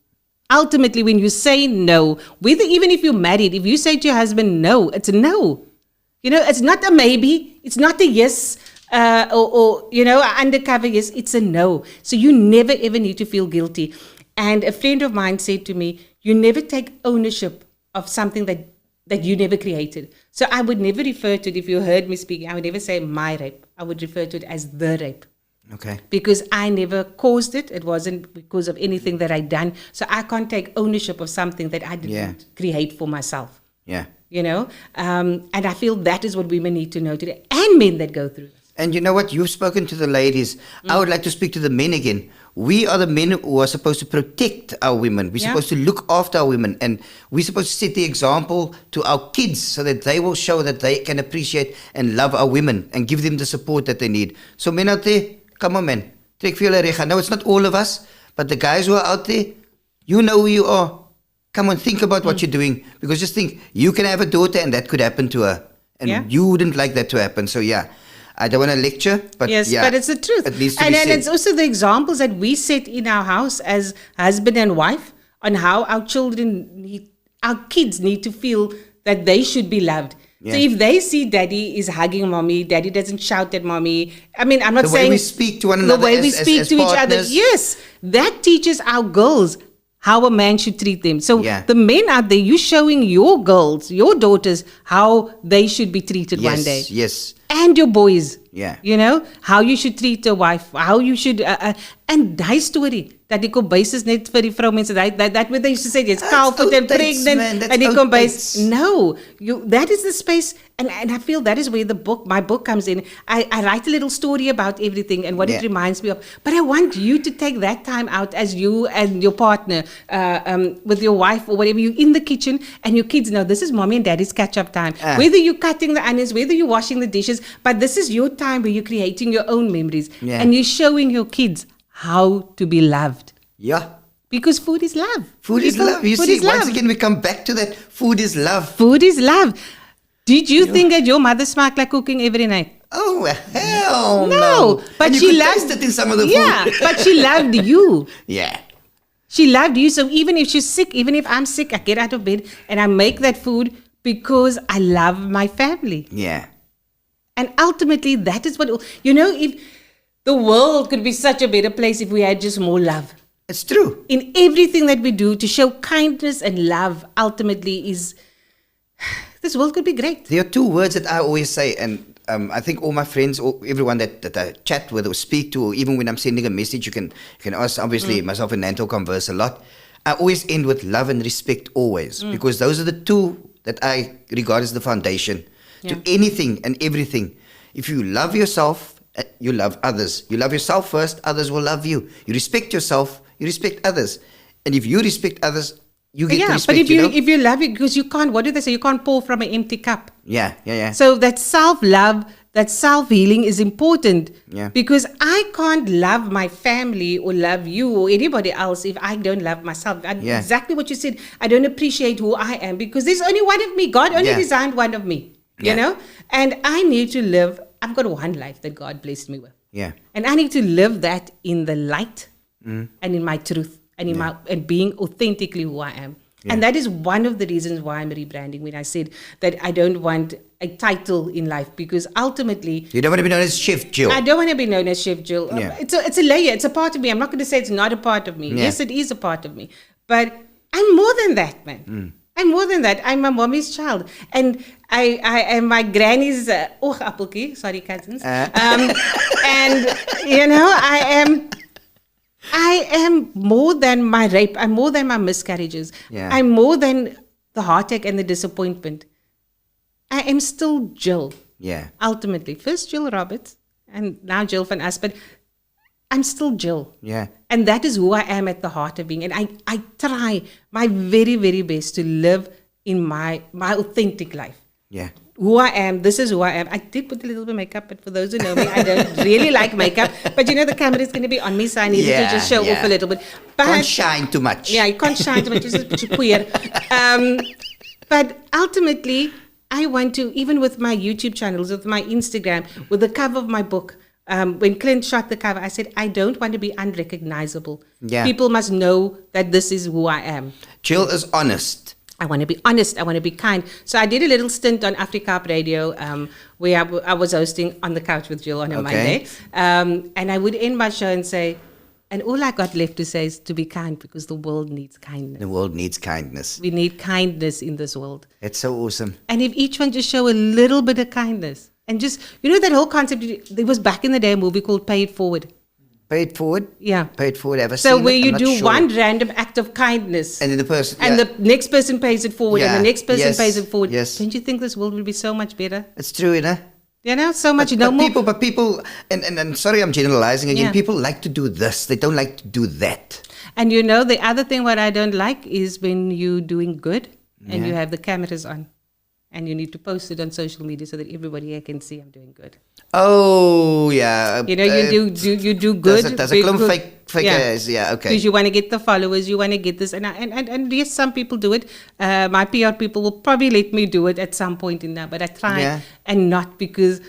Ultimately, when you say no, even if you're married, if you say to your husband no, it's a no. It's not a maybe. It's not a yes or undercover yes. It's a no. So you never ever need to feel guilty. And a friend of mine said to me, you never take ownership of something that you never created. So I would never refer to it, if you heard me speaking, I would never say my rape. I would refer to it as the rape. Okay. Because I never caused it. It wasn't because of anything that I'd done. So I can't take ownership of something that I didn't create for myself. Yeah. And I feel that is what women need to know today. And men that go through this. And you know what? You've spoken to the ladies. I would like to speak to the men again. We are the men who are supposed to protect our women. We're supposed to look after our women. And we're supposed to set the example to our kids so that they will show that they can appreciate and love our women and give them the support that they need. So men out there, come on, man. Trek vir julle reg. I know it's not all of us, but the guys who are out there, you know who you are. Come on, think about what you're doing. Because just think, you can have a daughter and that could happen to her. And you wouldn't like that to happen. So I don't want to lecture, but but it's the truth. It needs to and be said. It's also the examples that we set in our house as husband and wife on how our kids need to feel that they should be loved. Yeah. So if they see daddy is hugging mommy, daddy doesn't shout at mommy. I mean, I'm not saying the way we speak to one another, the way we speak to each other. Yes, that teaches our girls how a man should treat them. So the men out there, you showing your girls, your daughters, how they should be treated one day. Yes. And your boys. Yeah. How you should treat a wife, how you should and die story. Dat die kom base is net vir die vroumense that what they used to say, it's koud and pregnant and die kom base. No, that is the space and I feel that is where my book comes in. I write a little story about everything and what it reminds me of. But I want you to take that time out as you and your partner with your wife or whatever, you in the kitchen and your kids know this is mommy and daddy's catch up time. Whether you're cutting the onions, whether you're washing the dishes, but this is your time where you're creating your own memories and you're showing your kids how to be loved. Yeah. Because food is love. Food is love. You see, once again, we come back to that. Food is love. Food is love. Did you think that your mother smelled like cooking every night? Oh, hell no. But and she loved it in some of the food. Yeah, but she loved you. Yeah. She loved you. So even if she's sick, even if I'm sick, I get out of bed and I make that food because I love my family. Yeah. And ultimately, that is what, if the world could be such a better place if we had just more love. It's true. In everything that we do, to show kindness and love, ultimately this world could be great. There are two words that I always say, and I think all my friends, or everyone that I chat with or speak to, or even when I'm sending a message, you can ask, obviously, myself and Nanto converse a lot. I always end with love and respect always, because those are the two that I regard as the foundation to anything and everything. If you love yourself, you love others. You love yourself first, others will love you. You respect yourself, you respect others. And if you respect others, you get respect. But if you love it, because you can't, what do they say? You can't pour from an empty cup. Yeah. So that self-love, that self-healing is important. Yeah. Because I can't love my family or love you or anybody else if I don't love myself. Exactly what you said. I don't appreciate who I am because there's only one of me. God only designed one of me. you know? And I need to live, I've got one life that God blessed me with. Yeah. And I need to live that in the light and in my truth and in my and being authentically who I am. Yeah. And that is one of the reasons why I'm rebranding, when I said that I don't want a title in life, because ultimately... You don't want to be known as Chef Jill. I don't want to be known as Chef Jill. Yeah. It's a layer. It's a part of me. I'm not going to say it's not a part of me. Yeah. Yes, it is a part of me. But I'm more than that, man. I'm more than that. I'm my mommy's child. And I am my granny's... appelkie. Sorry, cousins. And, you know, I am more than my rape. I'm more than my miscarriages. Yeah. I'm more than the heartache and the disappointment. I am still Jill. Yeah. Ultimately. First Jill Roberts and now Jill van As, but I'm still Jill. Yeah. And that is who I am at the heart of being. And I try my very, very best to live in my authentic life. Yeah. Who I am, this is who I am. I did put a little bit of makeup, but for those who know me, I don't really like makeup. But you know, the camera is going to be on me, so I needed to just show off a little bit. But can't shine too much. Yeah, you can't shine too much. Just queer. But ultimately, I want to, even with my YouTube channels, with my Instagram, with the cover of my book, when Clint shot the cover, I said, I don't want to be unrecognizable. Yeah. People must know that this is who I am. Jill is honest. I want to be honest. I want to be kind. So I did a little stint on Africa Radio where I was hosting On the Couch with Jill on a Monday. And I would end my show and say, and all I got left to say is to be kind, because the world needs kindness. The world needs kindness. We need kindness in this world. It's so awesome. And if each one just show a little bit of kindness and just, you know, that whole concept, there was back in the day a movie called Pay It Forward. Pay it forward? Yeah. Pay it forward. Ever so seen where it? you do one random act of kindness. And then the person... And the next person pays it forward. And the next person pays it forward. Yes. Don't you think this world would be so much better? It's true, you know? You know, so much... But people, and sorry I'm generalizing again, people like to do this. They don't like to do that. And you know, the other thing what I don't like is when you're doing good and you have the cameras on. And you need to post it on social media so that everybody here can see I'm doing good. Oh, yeah. You know, you do good. There's a clump fake yeah, okay. Because you want to get the followers, you want to get this. And yes, some people do it. My PR people will probably let me do it at some point in that. But I try and not, because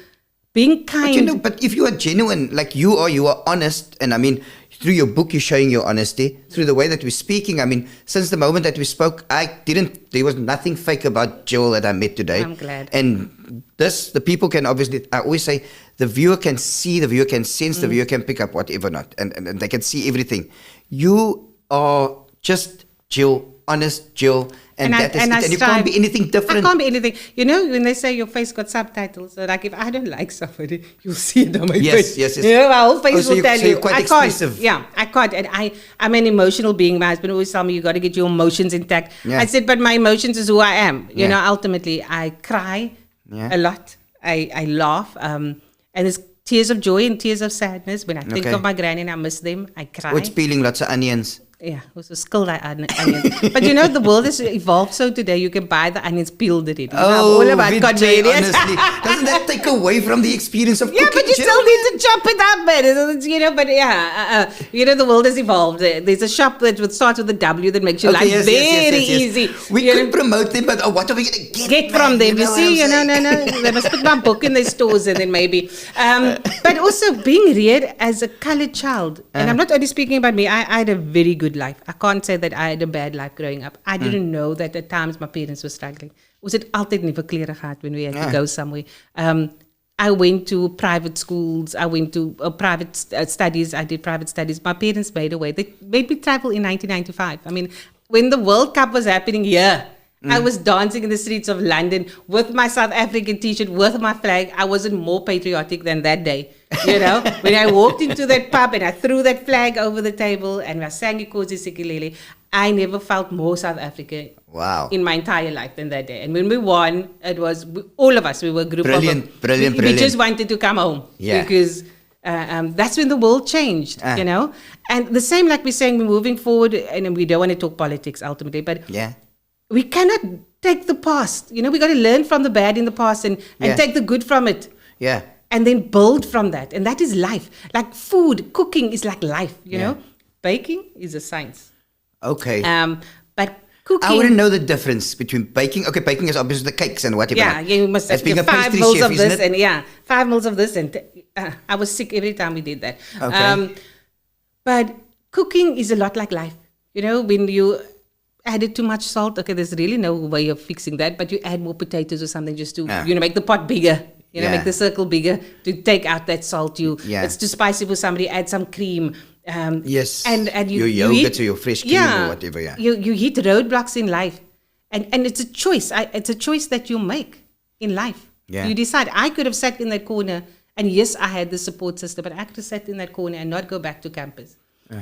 being kind... But you know, but if you are genuine, like you are honest. And I mean, through your book, you're showing your honesty. Through the way that we're speaking, I mean, since the moment that we spoke, there was nothing fake about Jill that I met today. I'm glad. And the people can obviously, I always say, the viewer can see, the viewer can sense, the viewer can pick up whatever not. And they can see everything. You are just Jill, honest Jill. And you can't be anything different. I can't be anything. You know, when they say your face got subtitles, so like if I don't like somebody, you'll see it on my face. Yes. You know, my whole face will tell you. You're quite expressive. Yeah, I can't. And I'm an emotional being. My husband always tells me, you got to get your emotions intact. Yeah. I said, but my emotions is who I am. You know, ultimately, I cry a lot. I laugh. And there's tears of joy and tears of sadness. When I think of my granny and I miss them, I cry. What's peeling lots of onions? Yeah, it was a skill like onions. But you know, the world has evolved so today you can buy the onions peeled already. Oh, all about honestly. Doesn't that take away from the experience of cooking? Yeah, but you still need to chop it up, man. You know, but you know, the world has evolved. There's a shop that starts with a W that makes your life very easy. We could promote them, but what are we going to get from them? You see, no. They must put my book in their stores and then maybe. But also being reared as a colored child. And I'm not only speaking about me. I had a very good life. I can't say that I had a bad life growing up. I didn't know that at times my parents were struggling. Was it altyd nie verklere gehad when we had to go somewhere? I went to private schools. I went to private studies. I did private studies. My parents made a way. They made me travel in 1995. I mean, when the World Cup was happening here, I was dancing in the streets of London with my South African t-shirt, with my flag. I wasn't more patriotic than that day. You know, when I walked into that pub and I threw that flag over the table and I sang Ikosi Sikilele, I never felt more South African in my entire life than that day. And when we won, it was all of us. We were a group of brilliant. We just wanted to come home because that's when the world changed, you know. And the same, like we're saying, we're moving forward, and we don't want to talk politics ultimately, but we cannot take the past. You know, we got to learn from the bad in the past and take the good from it. Yeah. And then build from that. And that is life. Like food, cooking is like life, you know. Baking is a science. Okay. But cooking. I wouldn't know the difference between baking. Okay, baking is obviously the cakes and whatever. Yeah, you must have being a 5 pastry mils chef, of isn't this it? and 5 mils of this, and I was sick every time we did that. Okay. But cooking is a lot like life. You know, when you added too much salt, okay, there's really no way of fixing that, but you add more potatoes or something just to, make the pot bigger. Make the circle bigger to take out that salt. It's too spicy for somebody. Add some cream. Yes. And your yogurt or your fresh cream or whatever. Yeah. You hit roadblocks in life, and it's a choice. It's a choice that you make in life. Yeah. You decide. I could have sat in that corner, and yes, I had the support system, but I could have sat in that corner and not go back to campus.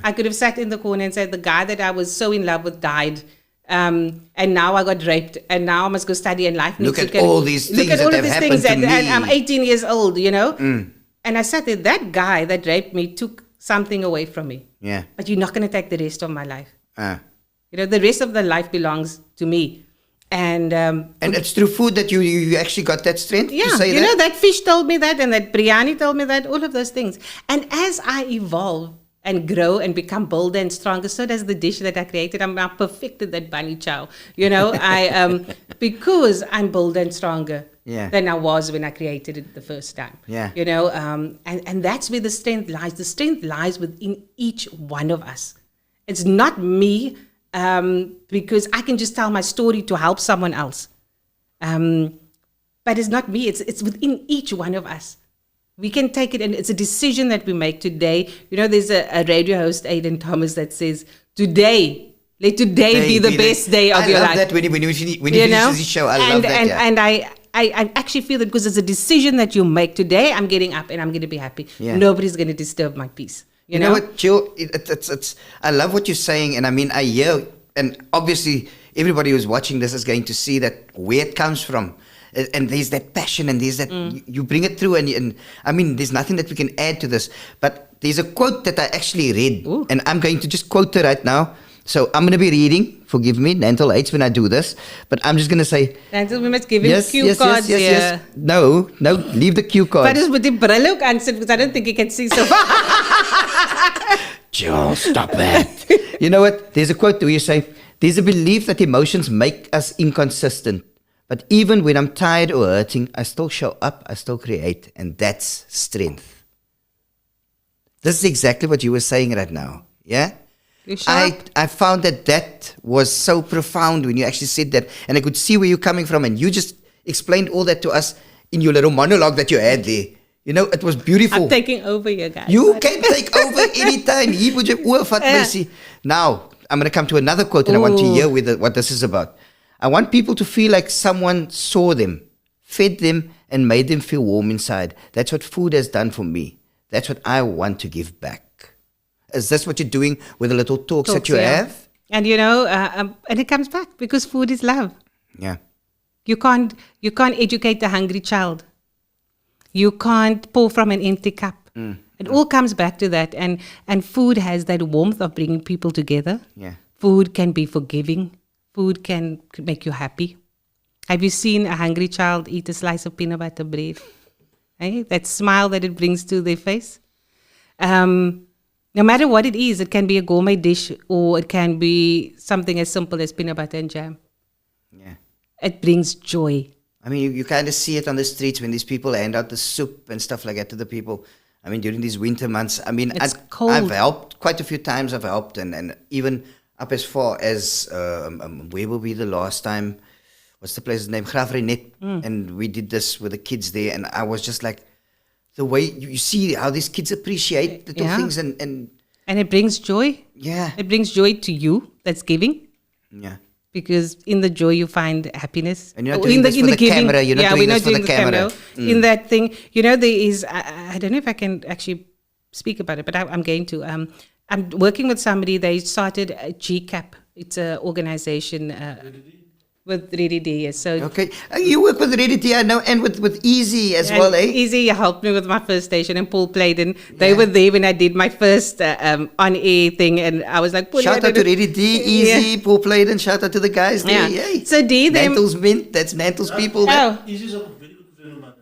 I could have sat in the corner and said, the guy that I was so in love with died. And now I got raped, and now I must go study, and life needs Look at all these things that have happened to me. And I'm 18 years old, And I sat there, that guy that raped me took something away from me. Yeah. But you're not going to take the rest of my life. The rest of the life belongs to me. And it's through food that you actually got that strength to say that? That fish told me that, and that biryani told me that, all of those things. And as I evolve and grow and become bolder and stronger, so does the dish that I created. I'm now perfected that bunny chow. Because I'm bolder and stronger than I was when I created it the first time. Yeah. And that's where the strength lies. The strength lies within each one of us. It's not me, because I can just tell my story to help someone else. But it's not me. It's within each one of us. We can take it, and it's a decision that we make today. There's a radio host, Aidan Thomas, that says, let today be the best day of your life. I love that when he finishes his show. I love that. And I actually feel that because it's a decision that you make today, I'm getting up and I'm going to be happy. Yeah. Nobody's going to disturb my peace. You know what, Jill? I love what you're saying, and I mean, I hear, and obviously everybody who's watching this is going to see that where it comes from. And there's that passion, and there's that you bring it through, and I mean, there's nothing that we can add to this. But there's a quote that I actually read, and I'm going to just quote it right now. So I'm going to be reading. Forgive me, Nantel hates when I do this, but I'm just going to say. Nantel, we must give him cue cards here. Yes. No, leave the cue cards. But it's with the bril ook answer, because I don't think he can see so far. Jill, stop that. You know what? There's a quote where you say, "There's a belief that emotions make us inconsistent. But even when I'm tired or hurting, I still show up, I still create, and that's strength." This is exactly what you were saying right now, yeah? I found that was so profound when you actually said that, and I could see where you're coming from, and you just explained all that to us in your little monologue that you had there. It was beautiful. I'm taking over you guys. You can take over anytime. Now, I'm going to come to another quote, and I want to hear what this is about. I want people to feel like someone saw them, fed them, and made them feel warm inside. That's what food has done for me. That's what I want to give back. Is this what you're doing with the little talks that you have? And and it comes back because food is love. Yeah. You can't educate a hungry child. You can't pour from an empty cup. It all comes back to that. And food has that warmth of bringing people together. Yeah. Food can be forgiving. Food can make you happy. Have you seen a hungry child eat a slice of peanut butter bread? That smile that it brings to their face. No matter what it is, it can be a gourmet dish, or it can be something as simple as peanut butter and jam. Yeah. It brings joy. I mean, you kind of see it on the streets when these people hand out the soup and stuff like that to the people. I mean, during these winter months, I mean, cold. I've helped quite a few times. I've helped, and even up as far as where were we the last time? What's the place's name? Graafrenet. And we did this with the kids there, and I was just like, the way you see how these kids appreciate little things, and it brings joy. Yeah, it brings joy to you. That's giving. Yeah, because in the joy you find happiness. And you're not doing this for the giving, camera. You're not doing this for the camera. In that thing, there is. I don't know if I can actually speak about it, but I'm going to. I'm working with somebody. They started a GCAP. It's an organization with Ready D. Yes. So okay, you work with Ready D, I know, and with Easy as well, eh? Easy helped me with my first station, and Paul played, and they were there when I did my first on-air thing, and I was like, shout out to Ready D, Easy, Paul played, and shout out to the guys there. Yeah. So D, Nantel's Mint, that's Nantel's people. Easy is ook very good friend of mine.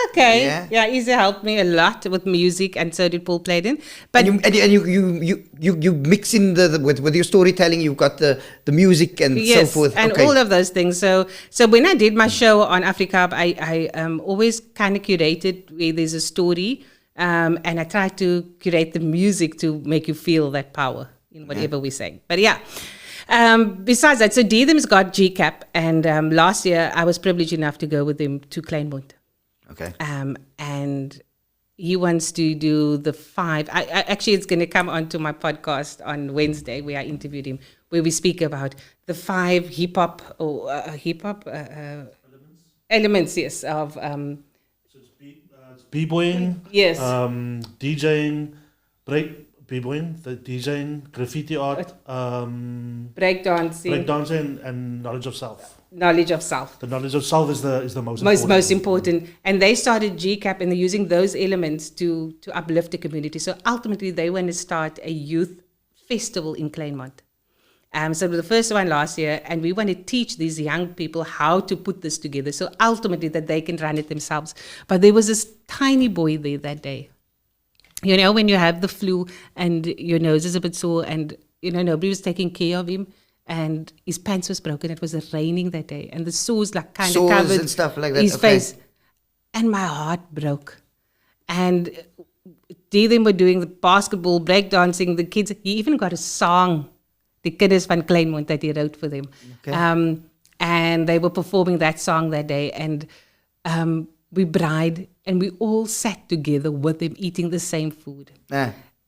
Okay. Yeah. Yeah, Isa helped me a lot with music, and so did Paul Playden. But you mix in with your storytelling. You've got the music and so yes, forth. and Okay. all of those things. So when I did my show on Africa, I always kind of curated where there's a story, and I try to curate the music to make you feel that power in whatever we're saying. But yeah. Besides that, so Deetham's got GCAP, and last year I was privileged enough to go with him to Kleinmond. Okay. And he wants to do the 5. I actually, it's going to come onto my podcast on Wednesday, where I interviewed him, where we speak about the 5 hip hop elements, yes, of So it's b-boying, yes, DJing, b-boying, the DJing, graffiti art, breakdancing, and knowledge of self. knowledge of self. The knowledge of self is the most important. Most important. And they started GCAP, and they're using those elements to uplift the community. So ultimately, they want to start a youth festival in Kleinmond. So the first one last year, and we want to teach these young people how to put this together. So ultimately, that they can run it themselves. But there was this tiny boy there that day. You know, when you have the flu and your nose is a bit sore, and nobody was taking care of him. And his pants was broken. It was raining that day, and the sores kind of covered and stuff like that. his face. And my heart broke. And they were doing the basketball, breakdancing, the kids. He even got a song, the Kinders van Kleinmond, that he wrote for them. Okay. And they were performing that song that day. And we bride, and we all sat together with them, eating the same food.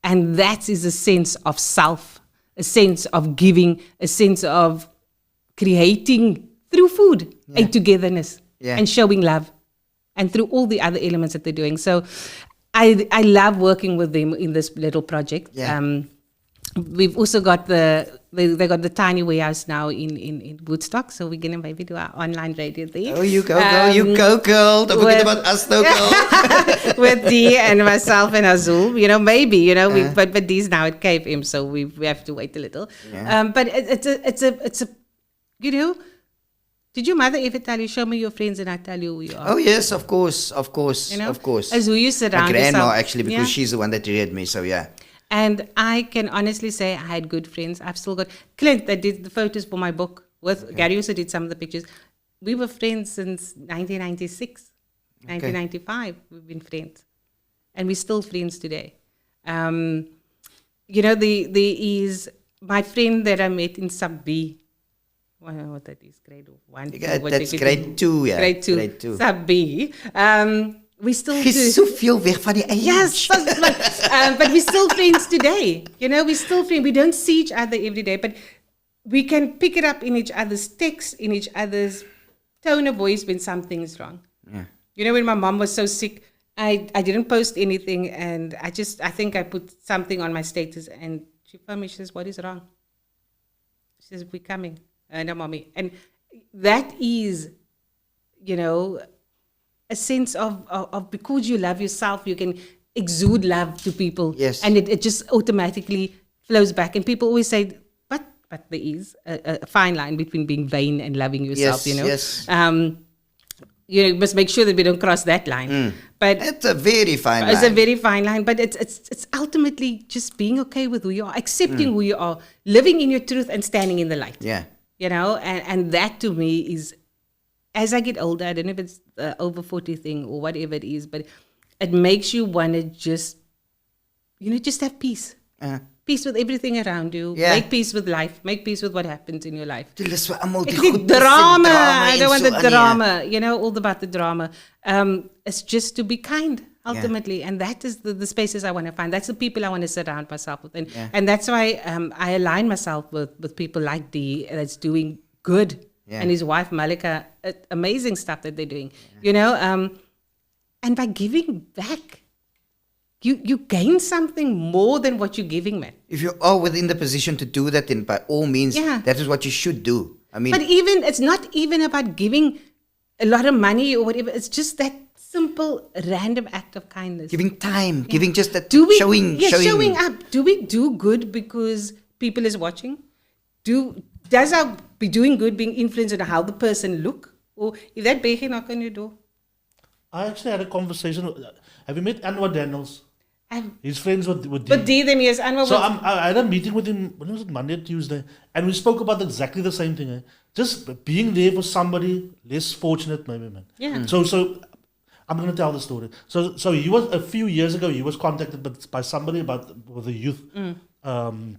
And that is a sense of self, a sense of giving, a sense of creating through food and togetherness and showing love, and through all the other elements that they're doing. So I love working with them in this little project. Yeah. We've also got they got the tiny warehouse now in Woodstock, so we're gonna maybe do our online radio there. Oh, you go, girl! Don't forget about us, though, girl. With Dee and myself and Azul, maybe, but Dee's now at KFM, so we have to wait a little. Yeah. But it's a did your mother ever tell you, show me your friends and I tell you who you are? Oh yes, of course, of course. As who you surround My grandma yourself. actually, because she's the one that reared me. So yeah. And I can honestly say I had good friends. I've still got Clint that did the photos for my book. Gary also did some of the pictures. We were friends since 1996, 1995. We've been friends, and we're still friends today. There is my friend that I met in Sub B. What that is, grade 1. That's grade 2, yeah. Grade 2. Sub B. We still do. Soveel weg van die age. Yes, but we're still friends today. We're still friends. We don't see each other every day, but we can pick it up in each other's text, in each other's tone of voice when something is wrong. Yeah. When my mom was so sick, I didn't post anything, and I think I put something on my status, and she phoned me. She says, "What is wrong?" She says, "We're coming." No, mommy. And that is, a sense of because you love yourself, you can exude love to people. Yes. And it just automatically flows back. And people always say, but there is a fine line between being vain and loving yourself, Yes. You must make sure that we don't cross that line. But it's a very fine line. It's a very fine line, but it's ultimately just being okay with who you are, accepting who you are, living in your truth and standing in the light. Yeah. And that to me is, as I get older, I don't know if it's the over 40 thing or whatever it is, but it makes you want to just have peace. Peace with everything around you. Yeah. Make peace with life. Make peace with what happens in your life. Drama. I don't want the drama. All about the drama. It's just to be kind, ultimately. And that is the spaces I want to find. That's the people I want to surround myself with. And that's why I align myself with people like Dee that's doing good. Yeah. And his wife, Malika, amazing stuff that they're doing. And by giving back, you gain something more than what you're giving, man. If you are within the position to do that, then by all means, that is what you should do. I mean, but it's not even about giving a lot of money or whatever. It's just that simple, random act of kindness. Giving time, giving just that showing up. Do we do good because people is watching? Does our be doing good being influenced on how the person look? Or if that begin, how can you do? I actually had a conversation. Have you met Anwar Daniels? He's friends with Dee. But Dee, then yes, Anwar So was... I had a meeting with him, when was it, Monday or Tuesday? And we spoke about exactly the same thing. Just being there for somebody less fortunate, maybe, man. Yeah. So I'm going to tell the story. So he was, a few years ago, he was contacted by somebody with the youth. And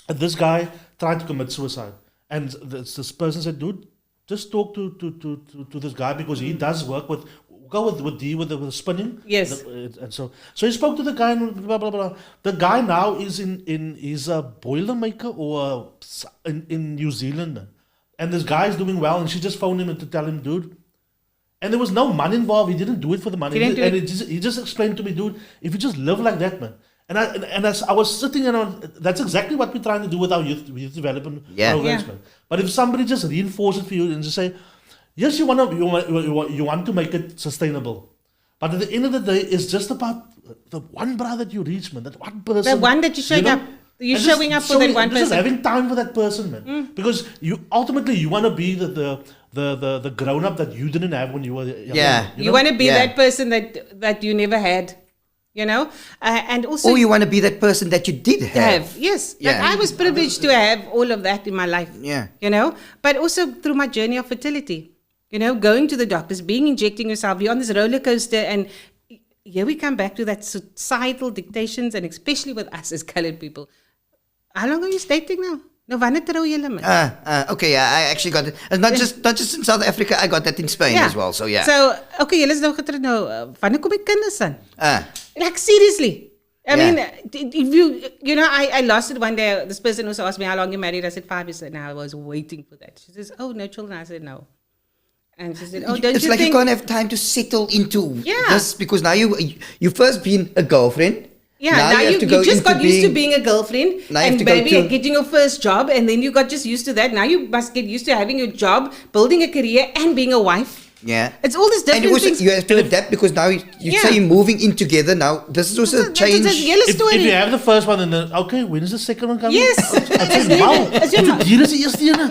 this guy tried to commit suicide. And this person said, dude, just talk to this guy because he does work with... Go with Dee with the spinning. Yes. And so he spoke to the guy and blah blah blah. The guy now is he's a boiler maker or in New Zealand, and this guy is doing well. And she just phoned him to tell him, dude. And there was no money involved. He didn't do it for the money. He just explained to me, dude, if you just live like that, man. And I was sitting and that's exactly what we're trying to do with our youth development programs, man. But if somebody just reinforces it for you and just say, yes, you want to make it sustainable, but at the end of the day, it's just about the one brother that you reach, man. That one person, the one that you're showing up. You're showing up for that one person. Just having time for that person, man. Because you ultimately want to be the grown up that you didn't have when you were young. Yeah, you want to be that person that you never had. And also... Or you want to be that person that you did have. Yes. Yeah. Like I was privileged to have all of that in my life. Yeah. But also through my journey of fertility. Going to the doctors, injecting yourself, you're on this roller coaster, and here we come back to that societal dictations, and especially with us as colored people. How long are you dating now? No, wanneer trou julle man? Okay, yeah, I actually got it. And not just in South Africa, I got that in Spain as well. So yeah. So okay, julle is nou getroud nou. Wanneer kom die kinders aan? Like seriously. I mean, if I lost it one day. This person also asked me how long you married. I said 5 years. And I was waiting for that. She says, "Oh, no children." I said, "No." And she said, "Oh, don't it's you like think..." you can't have time to settle into this because now you first been a girlfriend. Yeah, now you just got used to being a girlfriend and maybe getting your first job, and then you got just used to that. Now you must get used to having your job, building a career, and being a wife. Yeah. It's all these different things. You have to adapt because now you say you're moving in together. Now, this is also a change. If you have the first one and then, okay, when is the second one coming? Yes.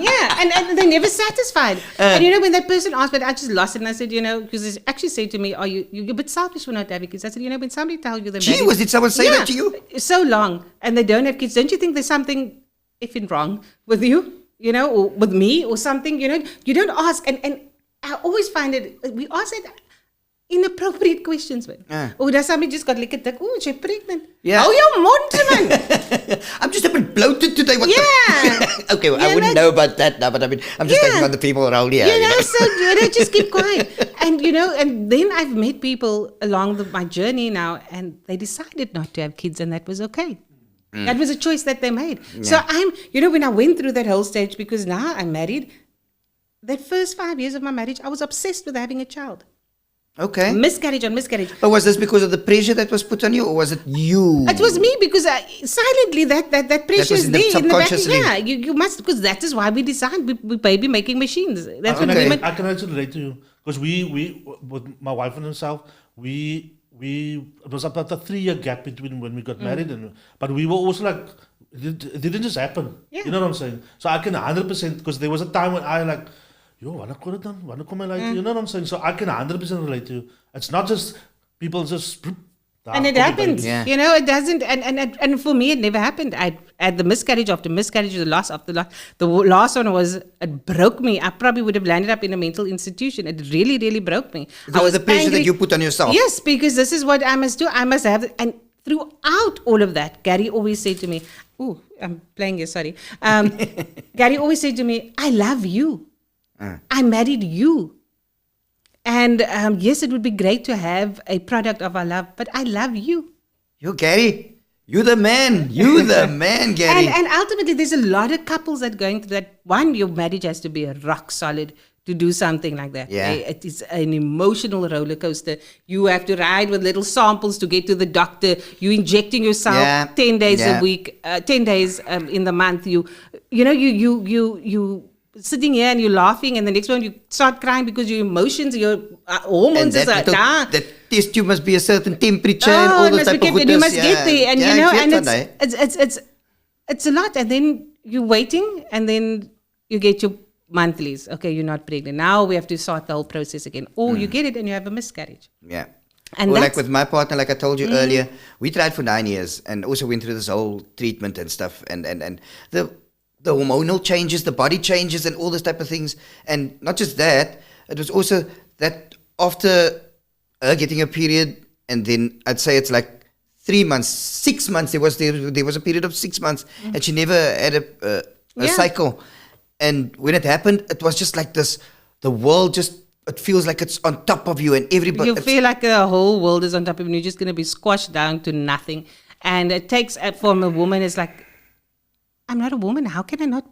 Yeah, and they're never satisfied. And when that person asked, but I just lost it, and I said, because they actually said to me, "Oh, you're a bit selfish for not having kids." I said, when somebody tells you they're married... Did someone say that to you? So long, and they don't have kids. Don't you think there's something effing wrong with you? Or with me or something? You don't ask, and I always find we ask it inappropriate questions, man. Oh, does somebody just got like a dick? Oh, she's pregnant. Yeah. Oh, your mond, man. I'm just a bit bloated today. Okay, well, I wouldn't know about that now, but I mean, I'm just taking on the people around here. So just keep quiet. And and then I've met people along my journey now, and they decided not to have kids, and that was okay. That was a choice that they made. Yeah. So I'm, when I went through that whole stage, because now I'm married. That first 5 years of my marriage, I was obsessed with having a child. Okay. Miscarriage on miscarriage. But was this because of the pressure that was put on you, or was it you? It was me, because silently that pressure is there in the back. Yeah, you must, because that is why we designed we baby making machines. That's what women. I can actually relate to you, because we with my wife and herself, it was about a 3-year gap between when we got married, but we were also like, it didn't just happen. Yeah. You know what I'm saying? So I can 100%, because there was a time when I like, wanneer kon dit dan? Wanneer kom my like? You know what I'm saying? So I can 100% relate to you. It's not just people just... And it happens, it doesn't, and for me, it never happened. I had the miscarriage after miscarriage, the loss after loss. The last one it broke me. I probably would have landed up in a mental institution. It really, really broke me. Because of the pressure that you put on yourself. Yes, because this is what I must do. I must have, and throughout all of that, Gary always said to me, I'm playing here, sorry. Gary always said to me, I love you. I married you. And yes, it would be great to have a product of our love, but I love you. Gary. You're the man. You're the man, Gary. And ultimately, there's a lot of couples that are going through that. One, your marriage has to be a rock solid to do something like that. Yeah. It is an emotional roller coaster. You have to ride with little samples to get to the doctor. You're injecting yourself 10 days a week, 10 days in the month. You sitting here and you're laughing, and the next one you start crying because your emotions, your hormones are down. The test tube must be a certain temperature and all those type of goodness. You must get there, and and it's a lot. And then you're waiting, and then you get your monthlies. Okay, you're not pregnant. Now we have to start the whole process again. Or you get it and you have a miscarriage. Yeah. And like with my partner, like I told you earlier, we tried for 9 years and also went through this whole treatment and stuff. And the hormonal changes, the body changes and all this type of things. And not just that, it was also that after her getting a period, and then I'd say it's like 3 months, 6 months, there was a period of 6 months and she never had a cycle. And when it happened, it was just like this, the world just, it feels like it's on top of you and everybody. You feel like the whole world is on top of you and you're just going to be squashed down to nothing. And it takes, from a woman, it's like, I'm not a woman. How can I not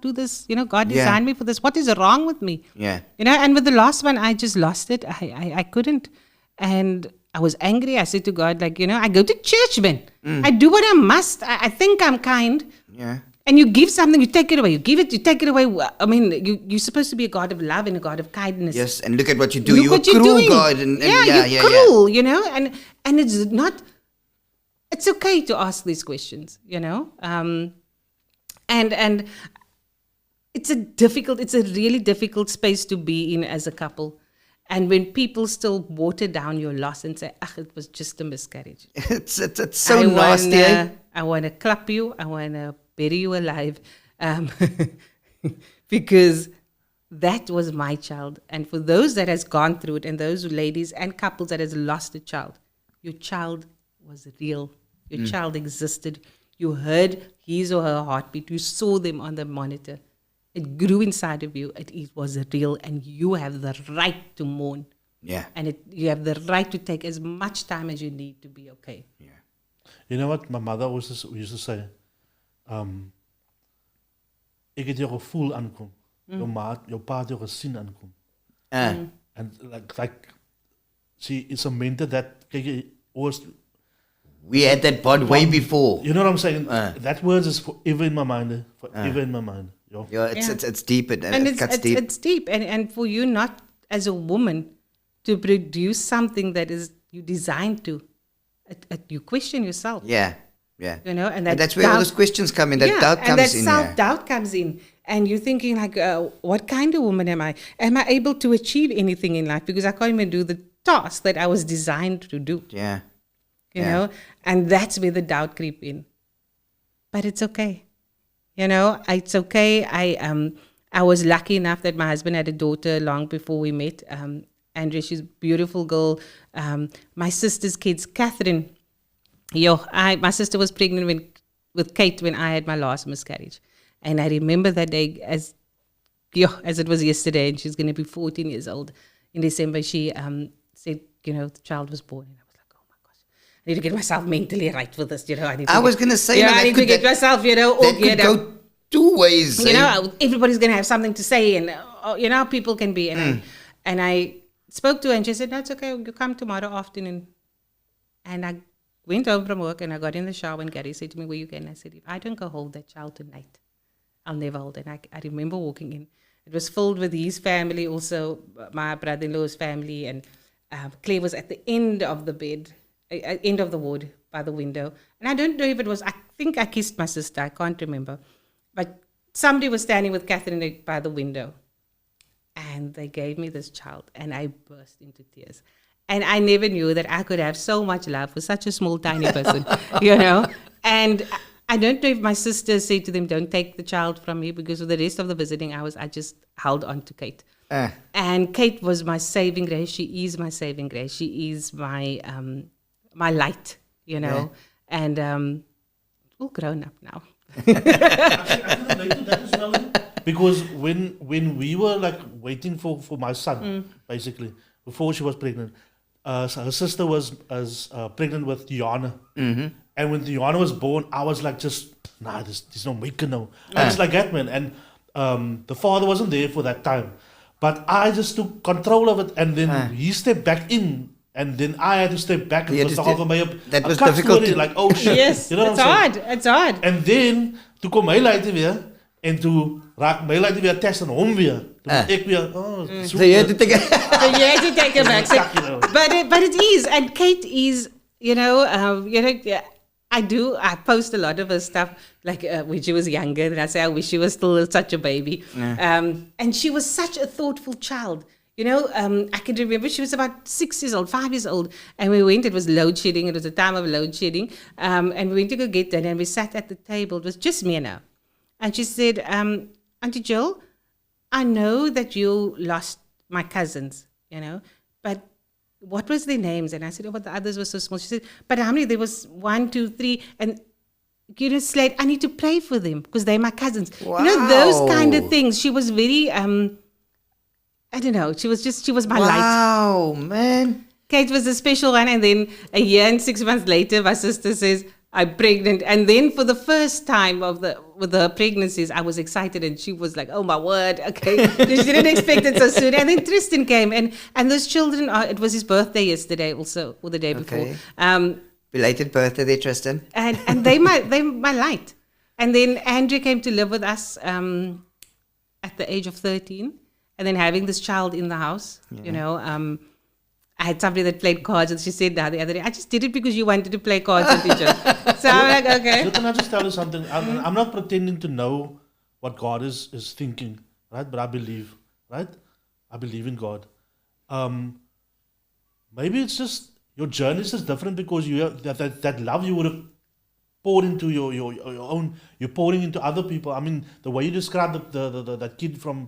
do this? God designed me for this. What is wrong with me? Yeah. And with the last one, I just lost it. I couldn't. And I was angry. I said to God, I go to church, man. I do what I must. I think I'm kind. Yeah. And you give something, you take it away. You give it, you take it away. I mean, you're supposed to be a God of love and a God of kindness. Yes, and look at what you do. You're a cruel God. And you're cruel, And it's not, it's okay to ask these questions, And it's a really difficult space to be in as a couple. And when people still water down your loss and say, it was just a miscarriage. It's so nasty. I want to clap you. I want to bury you alive. Because that was my child. And for those that has gone through it, and those ladies and couples that has lost a child, your child was real. Your child existed. You heard his or her heartbeat. You saw them on the monitor. It grew inside of you. It was real, and you have the right to mourn. Yeah. And you have the right to take as much time as you need to be okay. Yeah. You know what my mother used to say? Ek het jou gevoel aankom. Jou pa het jou gesien aankom. And like she cemented that. We had that bond way before. You know what I'm saying? That word is forever in my mind. Forever in my mind. Yeah, it's deep and it cuts deep. It's deep, and for you not as a woman to produce something that is you designed to, you question yourself. Yeah. And that's where all those questions come in. That doubt comes in. And that self-doubt comes in, and you're thinking like, what kind of woman am I? Am I able to achieve anything in life? Because I can't even do the task that I was designed to do. Yeah. You know, and that's where the doubt creep in. But it's okay. It's okay. I was lucky enough that my husband had a daughter long before we met. Andrea, she's a beautiful girl. My sister's kids, Catherine. My sister was pregnant with Kate when I had my last miscarriage. And I remember that day as it was yesterday, and she's going to be 14 years old. In December, she said, the child was born. And I was like, oh my gosh, I need to get myself mentally right for this. I was going to say, I need to get myself, all geared up. Go two ways. Everybody's going to have something to say, and people can be. And I spoke to her, and she said, no, it's okay. You come tomorrow afternoon. And I went home from work, and I got in the shower, and Gary said to me, where you going? I said, if I don't go hold that child tonight, I'll never hold it. And I remember walking in. It was filled with his family, also my brother-in-law's family, and Claire was at the end of the bed, end of the ward by the window. And I don't know if it was, I think I kissed my sister, I can't remember. But somebody was standing with Catherine by the window. And they gave me this child, and I burst into tears. And I never knew that I could have so much love for such a small, tiny person, And I don't know if my sister said to them, don't take the child from me, because for the rest of the visiting hours, I just held on to Kate. And Kate was my saving grace. She is my saving grace. She is my my light, And all grown up now. I can relate to that as well. Because when we were like waiting for my son, basically, before she was pregnant, her sister was pregnant with Diana. Mm-hmm. And when Diana was born, I was like, there's no maker now. I was like that, man. And the father wasn't there for that time. But I just took control of it, and then he stepped back in, and then I had to step back. It was that was difficult. Like, oh shit. Yes, it's hard. And then, toe kom my later weer, en toe raak my later weer test aan hom weer. Ek weer, so you had to take a back. But it is, and Kate is, I I post a lot of her stuff, like when she was younger, and I say, I wish she was still such a baby. And she was such a thoughtful child. I can remember she was about 6 years old, 5 years old, and we went, it was load shedding, it was a time of load shedding, and we went to go get dinner, and we sat at the table, it was just me and her. And she said, Auntie Jill, I know that you lost my cousins, but what was their names? And I said, but the others were so small. She said, but how many? There was 1, 2, 3, and Slade, I need to pray for them because they're my cousins. Wow. Those kind of things. She was very, I don't know, she was my light. Wow, man. Kate was a special one, and then a year and 6 months later, my sister says, I'm pregnant. And then for the first time with her pregnancies, I was excited, and she was like, oh my word, okay. She didn't expect it so soon. And then Tristan came, and those children, it was his birthday yesterday also, or the day before. Belated birthday there, Tristan. And they my light. And then Andrea came to live with us at the age of 13. And then having this child in the house, I had somebody that played cards, and she said the other day, I just did it because you wanted to play cards with each other. So I'm like, okay. So can I just tell you something? I'm not pretending to know what God is thinking, right? But I believe, right? I believe in God. Maybe it's just your journey is just different because you have that love you would have poured into your own. You're pouring into other people. I mean, the way you described that kid from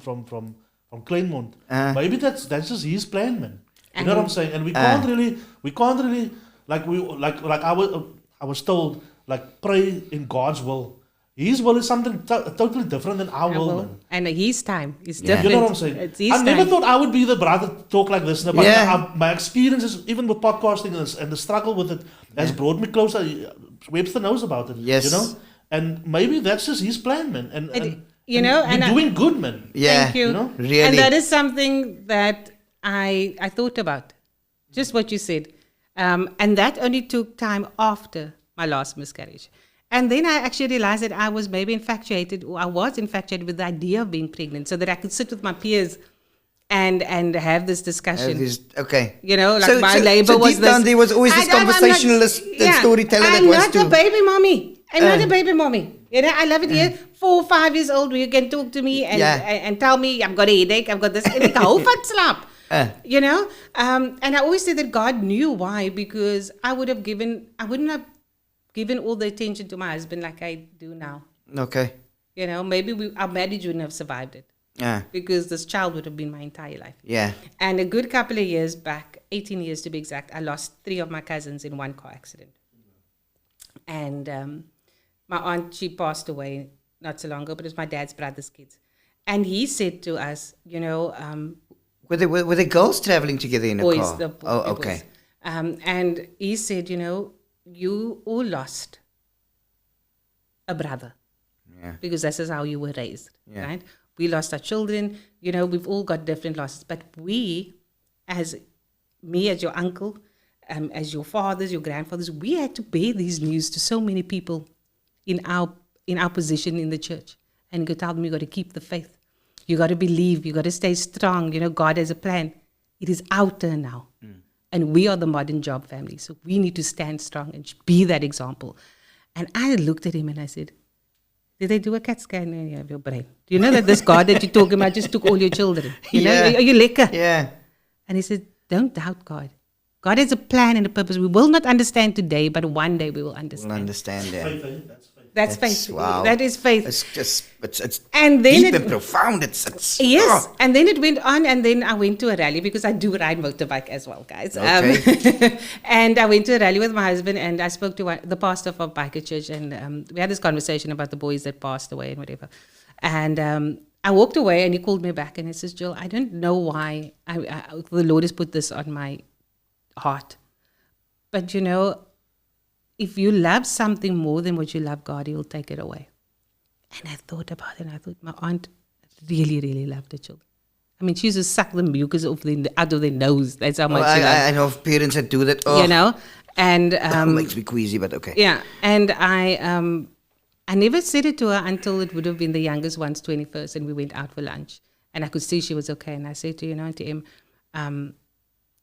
Claremont, maybe that's just his plan, man. You know what I'm saying? And we can't really I was told, like, pray in God's will. His will is something totally different than our will, man. And his time is different. You know what I'm saying? It's his I never thought I would be the brother to talk like this, but my experiences, even with podcasting and the struggle with it, has brought me closer. Websta knows about it. Yes. And maybe that's just his plan, man. And you're doing good, man. Yeah. Thank you. Really. And that is something that I thought about, just what you said. And that only took time after my last miscarriage. And then I actually realized that I was maybe infatuated with the idea of being pregnant, so that I could sit with my peers and have this discussion. Okay. My labor was deep down there was always this conversationalist and storyteller that wants to... I'm not a baby mommy. I'm not a baby mommy. I love it here. 4 or 5 years old, where you can talk to me and tell me, I've got a headache, I've got this, and I hope I'd slap. And I always say that God knew why, because I wouldn't have given all the attention to my husband like I do now. Okay. Maybe our marriage wouldn't have survived it. Yeah. Because this child would have been my entire life. Yeah. And a good couple of years back, 18 years to be exact, I lost 3 of my cousins in one car accident. And my aunt, she passed away not so long ago, but it was my dad's brother's kids. And he said to us, Were they girls traveling together in a car? Okay. And he said, you all lost a brother. Yeah. Because this is how you were raised, right? We lost our children. We've all got different losses. But we, as your uncle, as your fathers, your grandfathers, we had to bear these news to so many people in our position in the church. And God told me, you got to keep the faith. You got to believe. You got to stay strong. God has a plan. It is our turn now. And we are the modern job family. So we need to stand strong and be that example. And I looked at him and I said, did they do a CAT scan of your brain? Do you know that this God that you're talking about just took all your children? Are you lekker? Yeah. And he said, don't doubt God. God has a plan and a purpose. We will not understand today, but one day we will understand. We'll understand, yeah. That's faith. Wow. That is faith. It's and then deep and profound. Yes. And then it went on, and then I went to a rally because I do ride motorbike as well, guys. Okay. And I went to a rally with my husband, and I spoke to the pastor of our biker church, and we had this conversation about the boys that passed away and whatever. And I walked away, and he called me back, and he says, Jill, I don't know why the Lord has put this on my heart. But if you love something more than what you love God, He will take it away. And I thought about it, and I thought my aunt really, really loved her children. I mean, she used to suck the mucus out of their nose. That's how much she loved. I know of parents that do that. Oh. And makes me queasy, but okay. Yeah, and I never said it to her until it would have been the youngest one's 21st, and we went out for lunch, and I could see she was okay. And I said to Auntie M,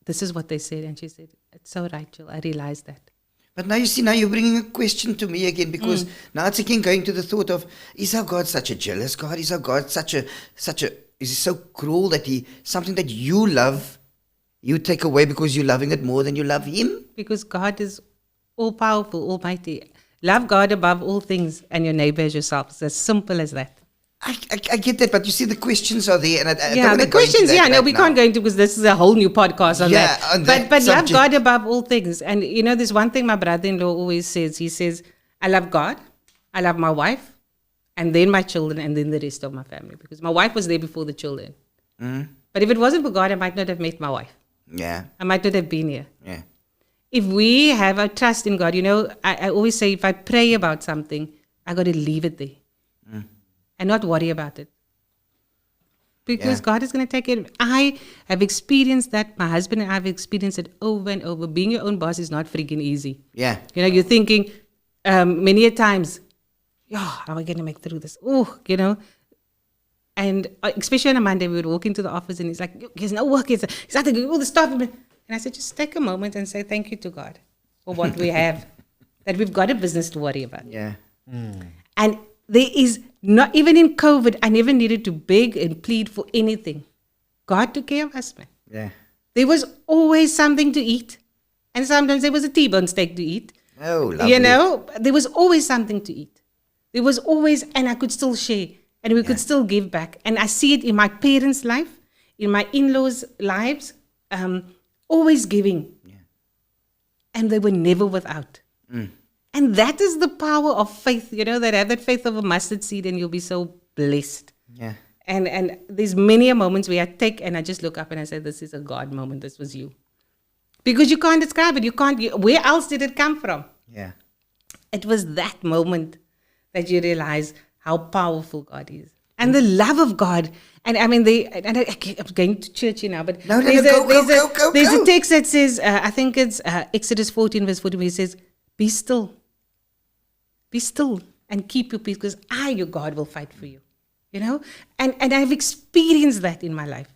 this is what they said, and she said, "It's so right, Jill. I realized that." But now you see, now you're bringing a question to me again, because now it's again going to the thought of, is our God such a jealous God? Is our God is he so cruel that something that you love, you take away because you're loving it more than you love him? Because God is all-powerful, almighty. Love God above all things and your neighbor as yourself. It's as simple as that. I get that, but you see the questions are there. And I don't Yeah, wanna the go into questions, that no, right we now. can't go into, because this is a whole new podcast on Yeah, that. on that But love subject. God above all things. And there's one thing my brother-in-law always says. He says, I love God, I love my wife, and then my children, and then the rest of my family. Because my wife was there before the children. But if it wasn't for God, I might not have met my wife. Yeah, I might not have been here. yeah. If we have a trust in God, I always say, if I pray about something, I got to leave it there and not worry about it. Because God is going to take it. I have experienced that. My husband and I have experienced it over and over. Being your own boss is not freaking easy. Yeah. You're thinking many a times, how am I going to make through this? And especially on a Monday, we would walk into the office and he's like, there's no work. He's like, all the stuff. And I said, just take a moment and say thank you to God for what we have, that we've got a business to worry about. Yeah. And there is not, even in COVID, I never needed to beg and plead for anything. God took care of us, man. Yeah. There was always something to eat. And sometimes there was a T-bone steak to eat. Oh, lovely. There was always something to eat. There was always, and I could still share. And we could still give back. And I see it in my parents' life, in my in-laws' lives, always giving. Yeah. And they were never without. And that is the power of faith, that have that faith of a mustard seed and you'll be so blessed. Yeah. And there's many a moments where I take and I just look up and I say, this is a God moment. This was you. Because you can't describe it. Where else did it come from? Yeah. It was that moment that you realize how powerful God is. And the love of God. And I mean, I'm going to church now, but go. There's a text that says, I think it's Exodus 14, verse 40, where he says, be still and keep your peace, because I, your God, will fight for you. And I've experienced that in my life.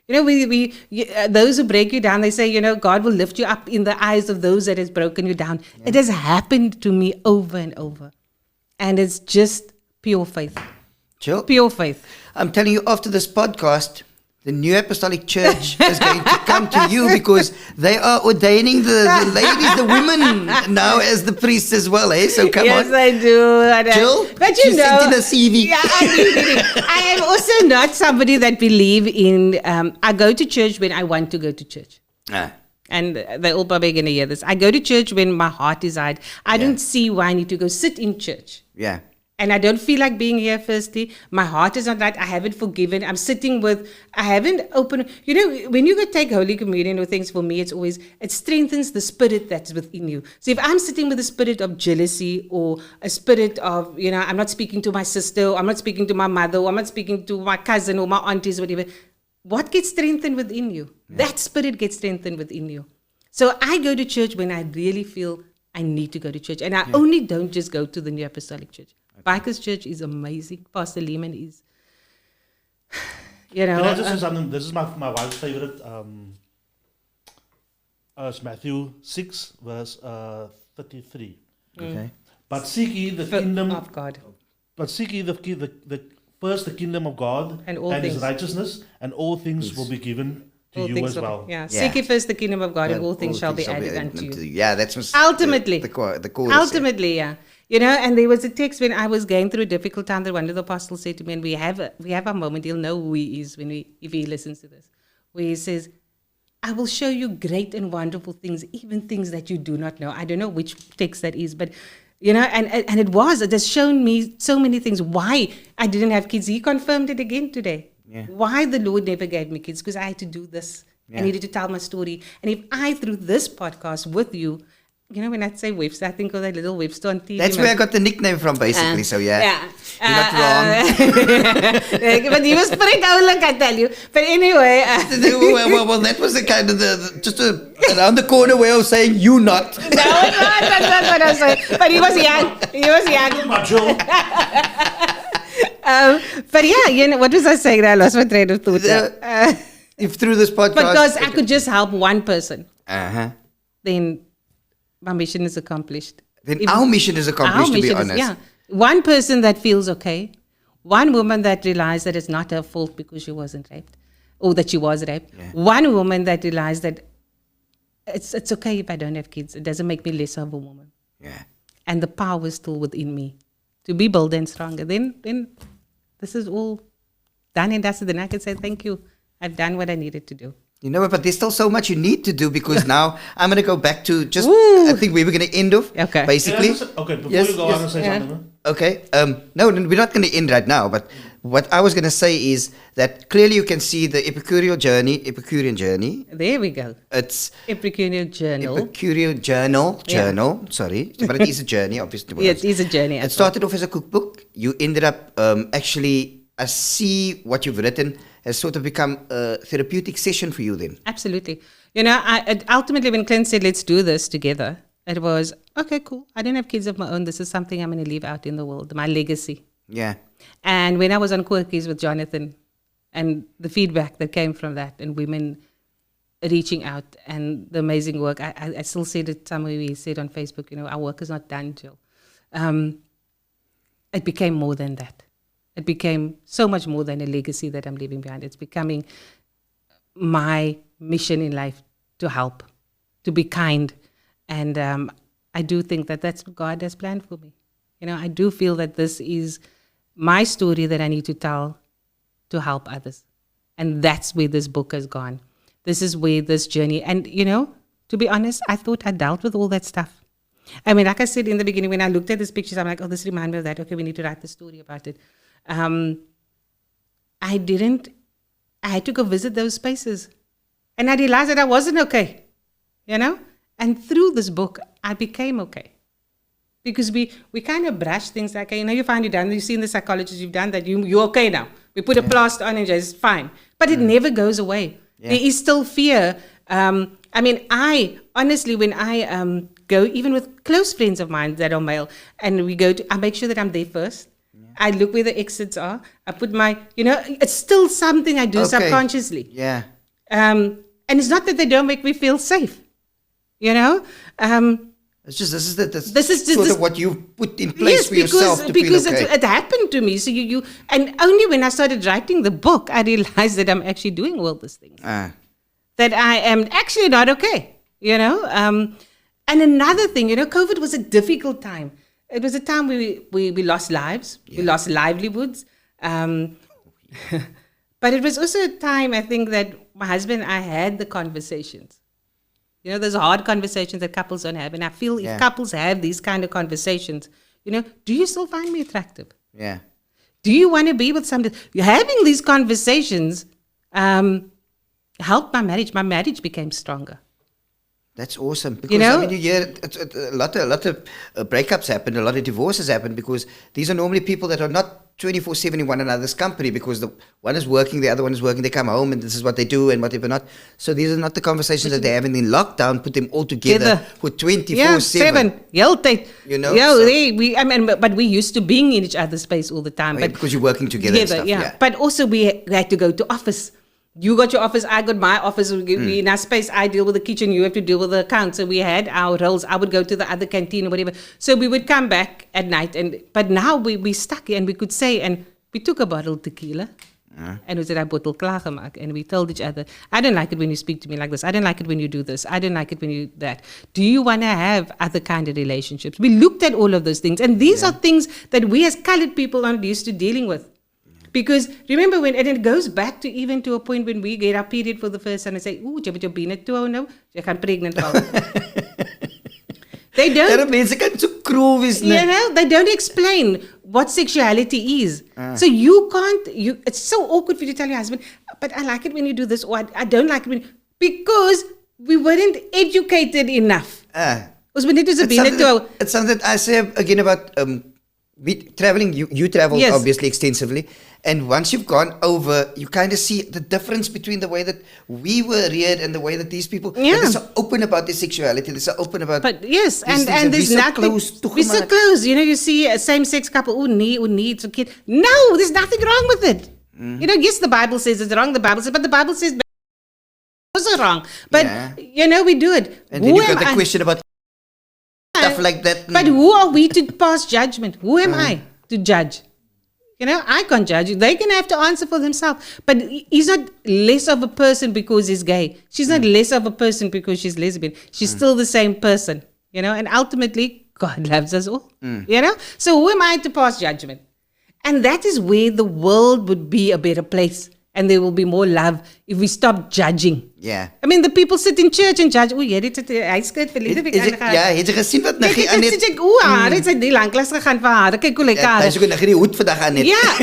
Those who break you down, they say, God will lift you up in the eyes of those that has broken you down. Yeah. It has happened to me over and over. And it's just pure faith. Sure. Pure faith. I'm telling you, after this podcast, the New Apostolic Church is going to come to you, because they are ordaining the ladies, the women, now as the priests as well, eh? So come on. Yes, I do. Jill, but you sent in a CV. Yeah, I am also not somebody that believe in, I go to church when I want to go to church. And they're all probably going to hear this. I go to church when my heart is right. I don't see why I need to go sit in church. Yeah. And I don't feel like being here, firstly. My heart is not right. I haven't forgiven. I haven't opened. When you go take Holy Communion or things, for me, it strengthens the spirit that's within you. So if I'm sitting with a spirit of jealousy or a spirit of, I'm not speaking to my sister, or I'm not speaking to my mother, or I'm not speaking to my cousin or my aunties, whatever, what gets strengthened within you? Yeah. That spirit gets strengthened within you. So I go to church when I really feel I need to go to church. And I only don't just go to the New Apostolic Church. Bikers Church is amazing. Pastor Lehman is, Can I just say something? This is my wife's favorite. It's Matthew 6, verse 33. Okay. But seek ye the kingdom of God. But seek ye first the kingdom of God and His righteousness, and all things will be given to you as well. Seek ye first the kingdom of God, and all things shall be added unto you. Yeah, that's ultimately the core. Ultimately, yeah. And there was a text when I was going through a difficult time that one of the apostles said to me, and we have a moment, he'll know who he is if he listens to this, where he says, I will show you great and wonderful things, even things that you do not know. I don't know which text that is, but, and it has shown me so many things. Why I didn't have kids. He confirmed it again today. Yeah. Why the Lord never gave me kids, because I had to do this. Yeah. I needed to tell my story. And if I, through this podcast with you, when I say Websta, I think of that little Websta on TV. That's where I got the nickname from, basically. So, yeah. You're not wrong. But he was pretty oulik, I tell you. But anyway. Well, that was the kind of just around the corner way of saying you not. No, that's not what I was saying. But he was young. But yeah, what was I saying? I lost my train of thought. If through this podcast. Because I could just help one person. Uh-huh. Then my mission is accomplished. Then our mission is accomplished, to be honest. Yeah. One person that feels okay. One woman that realized that it's not her fault because she wasn't raped, or that she was raped. Yeah. One woman that realized that it's okay if I don't have kids. It doesn't make me less of a woman. Yeah. And the power is still within me to be bold and stronger. Then this is all done and dusted. Then I can say, thank you. I've done what I needed to do. You know, but there's still so much you need to do, because now I'm going to go back to just, I think we were going to end off, Okay. basically. Okay, before Yes, you go, yes. I'm going to say something. Huh? Okay. No, we're not going to end right now. But what I was going to say is that clearly you can see the Epicurean Journey. There we go. It's Epicurean Journal. Epicurean Journal. Sorry, but it is a journey, obviously. Yeah, it is a journey. It started off as a cookbook. You ended up actually. I see what you've written has sort of become a therapeutic session for you. Then. Absolutely. You know, ultimately when Clint said, let's do this together, it was, okay, cool. I don't have kids of my own. This is something I'm going to leave out in the world, my legacy. Yeah. And when I was on Quirkies with Jonathan, and the feedback that came from that, and women reaching out, and the amazing work, I still said it somewhere, we said on Facebook, you know, our work is not done, Jill. It became more than that. It became so much more than a legacy that I'm leaving behind. It's becoming my mission in life to help, to be kind. And I do think that that's what God has planned for me. You know, I do feel that this is my story that I need to tell to help others. And that's where this book has gone. This is where this journey, and you know, to be honest, I thought I dealt with all that stuff. I mean, like I said in the beginning, when I looked at these pictures, I'm like, oh, this reminds me of that. Okay, we need to write the story about it. I had to go visit those spaces. And I realized that I wasn't okay, you know? And through this book, I became okay. Because we kind of brush things like, you know, you find you're done, you've seen the psychologist, you've done that, you're okay now. We put a plaster on and it's fine. But it never goes away. Yeah. There is still fear. I mean, I, honestly, when I go, even with close friends of mine that are male, and we go to, I make sure that I'm there first. I look where the exits are. I put my, you know, it's still something I do subconsciously. Yeah. And it's not that they don't make me feel safe, you know. It's just this is sort of what you put in place for yourself to because feel okay. it happened to me. So you and only when I started writing the book, I realized that I'm actually doing all these things. That I am actually not okay, you know. And another thing, you know, COVID was a difficult time. It was a time we lost lives, we lost livelihoods. But it was also a time, I think, that my husband and I had the conversations. You know, there's hard conversations that couples don't have. And I feel if couples have these kind of conversations, you know, do you still find me attractive? Yeah. Do you want to be with somebody? Having these conversations helped my marriage. My marriage became stronger. That's awesome. Because, you know, I mean, you hear a lot of breakups happen, a lot of divorces happen, because these are normally people that are not 24/7 in one another's company, because the one is working, the other one is working, they come home and this is what they do and whatever not. So these are not the conversations that they're having in lockdown, put them all together for 24/7. You know? Yeah, but we used to being in each other's space all the time. But because you're working together and stuff, yeah. But also we had to go to office. You got your office, I got my office. We in our space, I deal with the kitchen, you have to deal with the accounts. So we had our roles. I would go to the other canteen or whatever. So we would come back at night. But now we stuck and we could say, and we took a bottle of tequila. And we said, I bottle klaargemaak. And we told each other, I don't like it when you speak to me like this. I don't like it when you do this. I don't like it when you that. Do you want to have other kind of relationships? We looked at all of those things. And these are things that we as colored people aren't used to dealing with. Because remember and it goes back to even to a point when we get our period for the first time and say, ooh, jy moet jou bene toe nou, jy gaan pregnant val. They don't. You know, they don't explain what sexuality is. So you can't, it's so awkward for you to tell your husband, but I like it when you do this, or I don't like it when, because we weren't educated enough. It's something that I say again about traveling. You travel obviously extensively. And once you've gone over, you kind of see the difference between the way that we were reared and the way that these people, they're so open about their sexuality, they're so open about... But yes, and there's nothing... We're so close. You know, you see a same-sex couple, who needs a kid. No, there's nothing wrong with it. You know, yes, the Bible says it's wrong, but the Bible says it's also wrong. But, you know, we do it. And then you've got the question about stuff like that. But who are we to pass judgment? Who am I to judge? I can't judge you. They can have to answer for themselves. But he's not less of a person because he's gay. She's not less of a person because she's lesbian. She's still the same person, and ultimately God loves us all, So who am I to pass judgment? And that is where the world would be a better place. And there will be more love if we stop judging. Yeah. I mean, the people sit in church and judge. Oeh, jy het hy skryf verlede week aangegaan. Ja, het jy gesien wat Niggie aan het? Ek het sy die langklas gegaan vir haar. Kyk hoe lekker haar. Sy het ook Niggie die hoed vandag aan het. Yeah,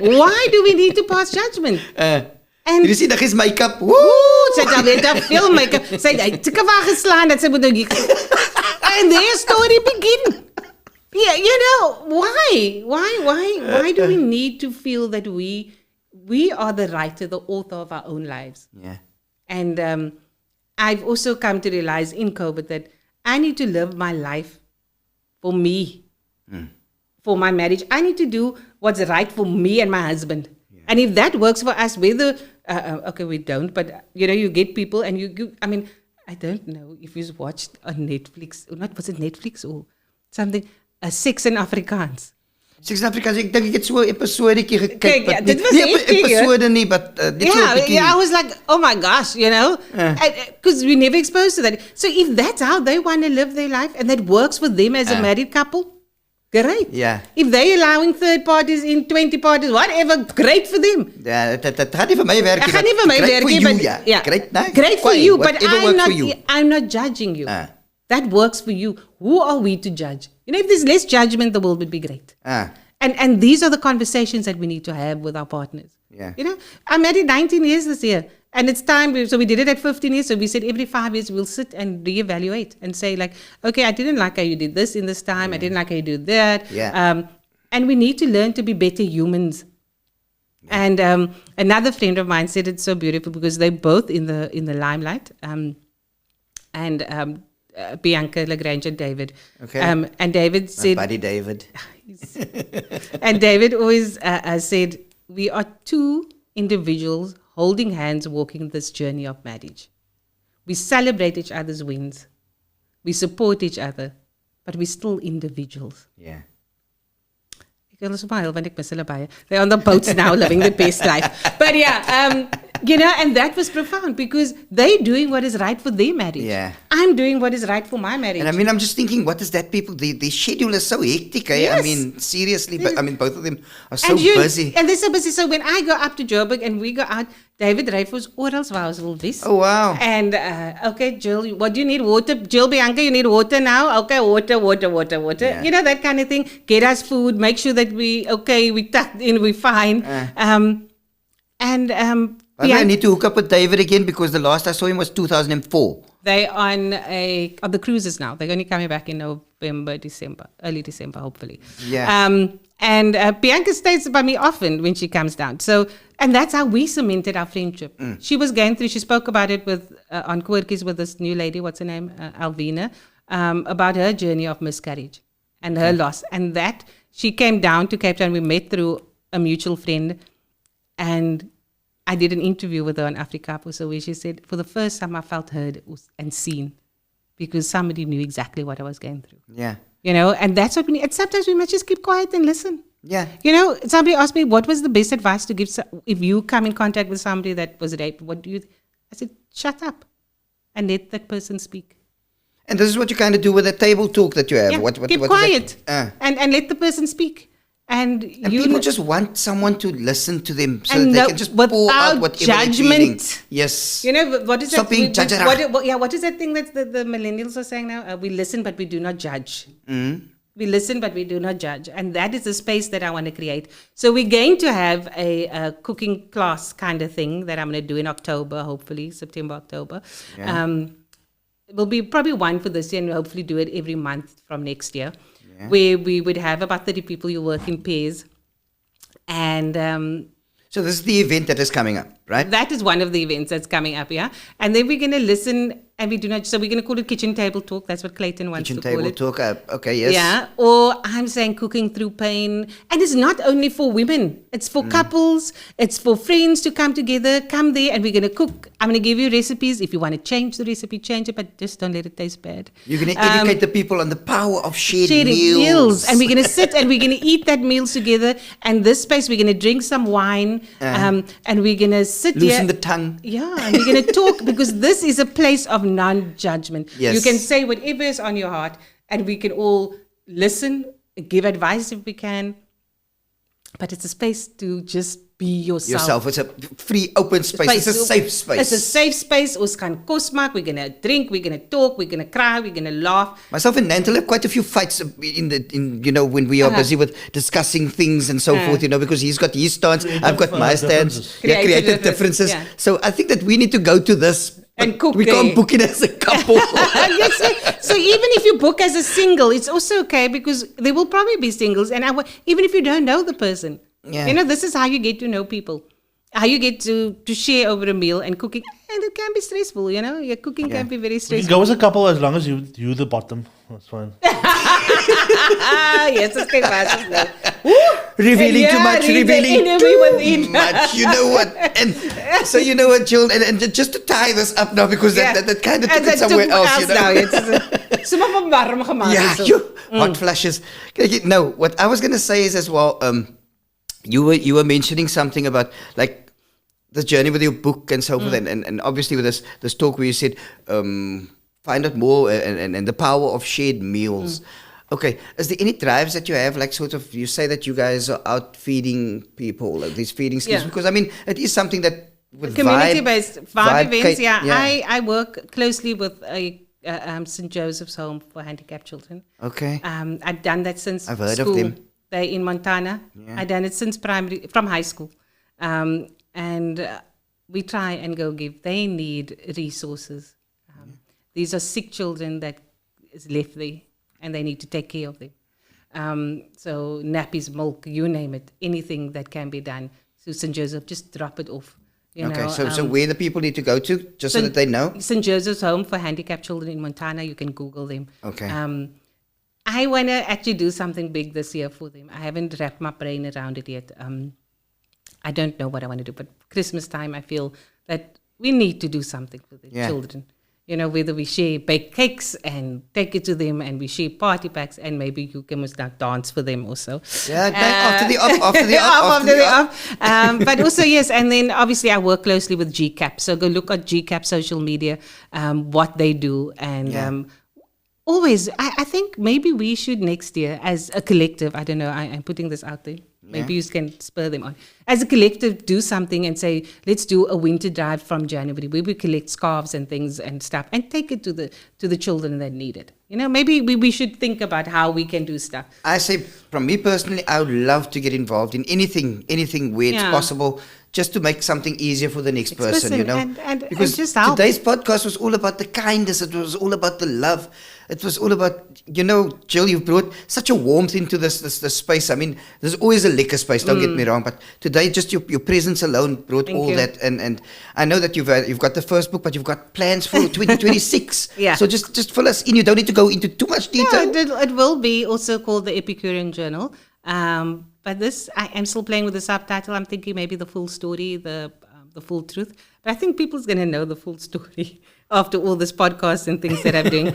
why do we need to pass judgment? En jy sien Niggie's make-up. Sy het alweer te veel make-up. Sy het te kawa geslaan dat sy moet nou and their story begin. Yeah, why do we need to feel that we are the writer, the author of our own lives? Yeah. And I've also come to realize in COVID that I need to live my life for me, for my marriage. I need to do what's right for me and my husband. Yeah. And if that works for us, whether, okay, we don't, but you get people and I mean, I don't know if you've watched on Netflix, or not, was it Netflix or something? Sex in Afrikaans. Sex in Afrikaans, ek dink ek het so 'n episodetjie gekyk. Kijk, dit was episode nie, but dit so 'n bietjie. I was like, oh my gosh, because we never exposed to that. So if that's how they want to live their life and that works for them as a married couple, great. Yeah. If they're allowing third parties in 20 parties, whatever, great for them. Ja, dit gaan nie vir my werk nie. Dit gaan nie vir my werk nie, but great for you, but I'm not judging you. That works for you. Who are we to judge? If there's less judgment, the world would be great. And these are the conversations that we need to have with our partners. Yeah. I'm married 19 years this year. And it's time, so we did it at 15 years. So we said every 5 years we'll sit and reevaluate and say like, okay, I didn't like how you did this in this time. I didn't like how you did that. Yeah. And we need to learn to be better humans. Yeah. And another friend of mine said it's so beautiful because they're both in the limelight. Bianca Lagrange and David. Okay. And David said... My buddy David. And David always said, we are two individuals holding hands walking this journey of marriage. We celebrate each other's wins. We support each other. But we're still individuals. Yeah. They're on the boats now living the best life. But yeah... and that was profound because they're doing what is right for their marriage. Yeah. I'm doing what is right for my marriage. And I mean, I'm just thinking, what is that people, the schedule is so hectic. Yes. I mean, seriously, but I mean, both of them are so busy. And they're so busy. So when I go up to Joburg and we go out, David Dreyfus oral will this. Oh, wow. And, okay, Jill, what do you need? Water? Jill, Bianca, you need water now? Okay, water. Yeah. That kind of thing. Get us food. Make sure that we tucked in, we're fine. I need to hook up with David again because the last I saw him was 2004. They're on the cruises now. They're only coming back in November, December, early December, hopefully. Yeah. And Bianca stays by me often when she comes down. So, and that's how we cemented our friendship. She was going through, she spoke about it with on Quirkies with this new lady, what's her name? Alvina, about her journey of miscarriage and her loss. And that she came down to Cape Town. We met through a mutual friend and I did an interview with her on Africa where she said, for the first time I felt heard and seen because somebody knew exactly what I was going through. Yeah. And that's what we need. And sometimes we must just keep quiet and listen. Yeah. Somebody asked me, what was the best advice to give if you come in contact with somebody that was raped? What do you... I said, shut up and let that person speak. And this is what you kind of do with the table talk that you have. Yeah, keep quiet and let the person speak. And people just want someone to listen to them so that they can just pour out whatever judgment. they're feeling. Yes. What is Stop that? being judgmental. What is that thing that the millennials are saying now? We listen, but we do not judge. Mm-hmm. We listen, but we do not judge. And that is the space that I want to create. So we're going to have a cooking class kind of thing that I'm going to do in October, hopefully, September, October. Yeah. It will be probably one for this year and we'll hopefully do it every month from next year. Yeah. Where we would have about 30 people who work in pairs. And so this is the event that is coming up, right? That is one of the events that's coming up, yeah. And then we're going to listen And we do not, so we're going to call it kitchen table talk. That's what Clayton wants to call it. Kitchen table talk, okay, yes. Yeah, or I'm saying cooking through pain. And it's not only for women. It's for couples. It's for friends to come together. Come there and we're going to cook. I'm going to give you recipes. If you want to change the recipe, change it, but just don't let it taste bad. You're going to educate the people on the power of sharing meals. And we're going to sit and we're going to eat that meals together. And this space, we're going to drink some wine. And we're going to sit here. Loosen the tongue. Yeah, and we're going to talk because this is a place of non-judgment. Yes. You can say whatever is on your heart and we can all listen, give advice if we can. But it's a space to just be yourself. It's a free, open space. It's a safe space. It's a safe space. Ons kan kos maak. We're going to drink. We're going to talk. We're going to cry. We're going to laugh. Myself and Nantel have quite a few fights when we are busy with discussing things and so forth, because he's got his stance, I've got my stance. Creative differences. Yeah. So I think that we need to go to this. And cook. We can't book it as a couple. Yes, so even if you book as a single, it's also okay because there will probably be singles. And even if you don't know the person, this is how you get to know people. How you get to share over a meal and cooking. And it can be stressful, Your cooking can be very stressful. You can go as a couple as long as you the bottom. That's fine. Yes, it's okay. Revealing too much. Revealing too much. You know what? And so you know what, Jill? And just to tie this up now, because that kind of took it somewhere else, hot flashes. No, what I was going to say is as well, you were mentioning something about like the journey with your book and so forth, and obviously with this talk where you said find out more and the power of shared meals. Okay, is there any drives that you have, like sort of, you say that you guys are out feeding people, like these feeding schemes, because I mean, it is something that with community-based vibe events, I work closely with St. Joseph's Home for Handicapped Children. Okay. I've done that since I've heard school. of them. They're in Montana. Yeah. I've done it since from high school. And we try and go give. They need resources. These are sick children that is left there, and they need to take care of them. So nappies, milk, you name it, anything that can be done. So St. Joseph, just drop it off. So where the people need to go to, just so that they know? St. Joseph's Home for Handicapped Children in Montana. You can Google them. Okay. I want to actually do something big this year for them. I haven't wrapped my brain around it yet. I don't know what I want to do, but Christmas time, I feel that we need to do something for the children. Whether we share baked cakes and take it to them, and we share party packs, and maybe you can dance for them also. Yeah, after the off. But also, yes, and then obviously I work closely with GCAP. So go look at GCAP social media, what they do, and always, I think maybe we should next year as a collective, I don't know, I'm putting this out there. Maybe you can spur them on. As a collective, do something and say, let's do a winter drive from January where we collect scarves and things and stuff and take it to the children that need it. Maybe we should think about how we can do stuff. I say, from me personally, I would love to get involved in anything where it's possible, just to make something easier for the next person, because just help. Today's podcast was all about the kindness. It was all about the love. It was all about, Jill, you've brought such a warmth into this space. I mean, there's always a liquor space, don't get me wrong, but today just your presence alone brought that. And I know that you've got the first book, but you've got plans for 2026. So just fill us in. You don't need to go into too much detail. It will be also called the Epicurean Journal. But this, I am still playing with the subtitle. I'm thinking maybe the full story, the full truth. But I think people's going to know the full story after all this podcast and things that I'm doing.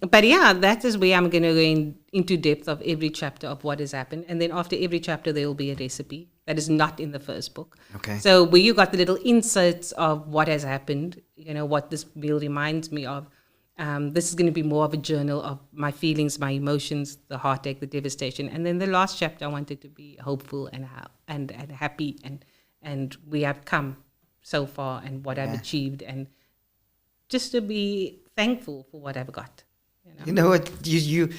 But that is where I'm going to go into depth of every chapter of what has happened. And then after every chapter, there will be a recipe that is not in the first book. Okay. So where you got the little inserts of what has happened, what this meal reminds me of. This is going to be more of a journal of my feelings, my emotions, the heartache, the devastation. And then the last chapter, I wanted to be hopeful and happy and we have come so far and what I've achieved, and just to be thankful for what I've got. You know what? You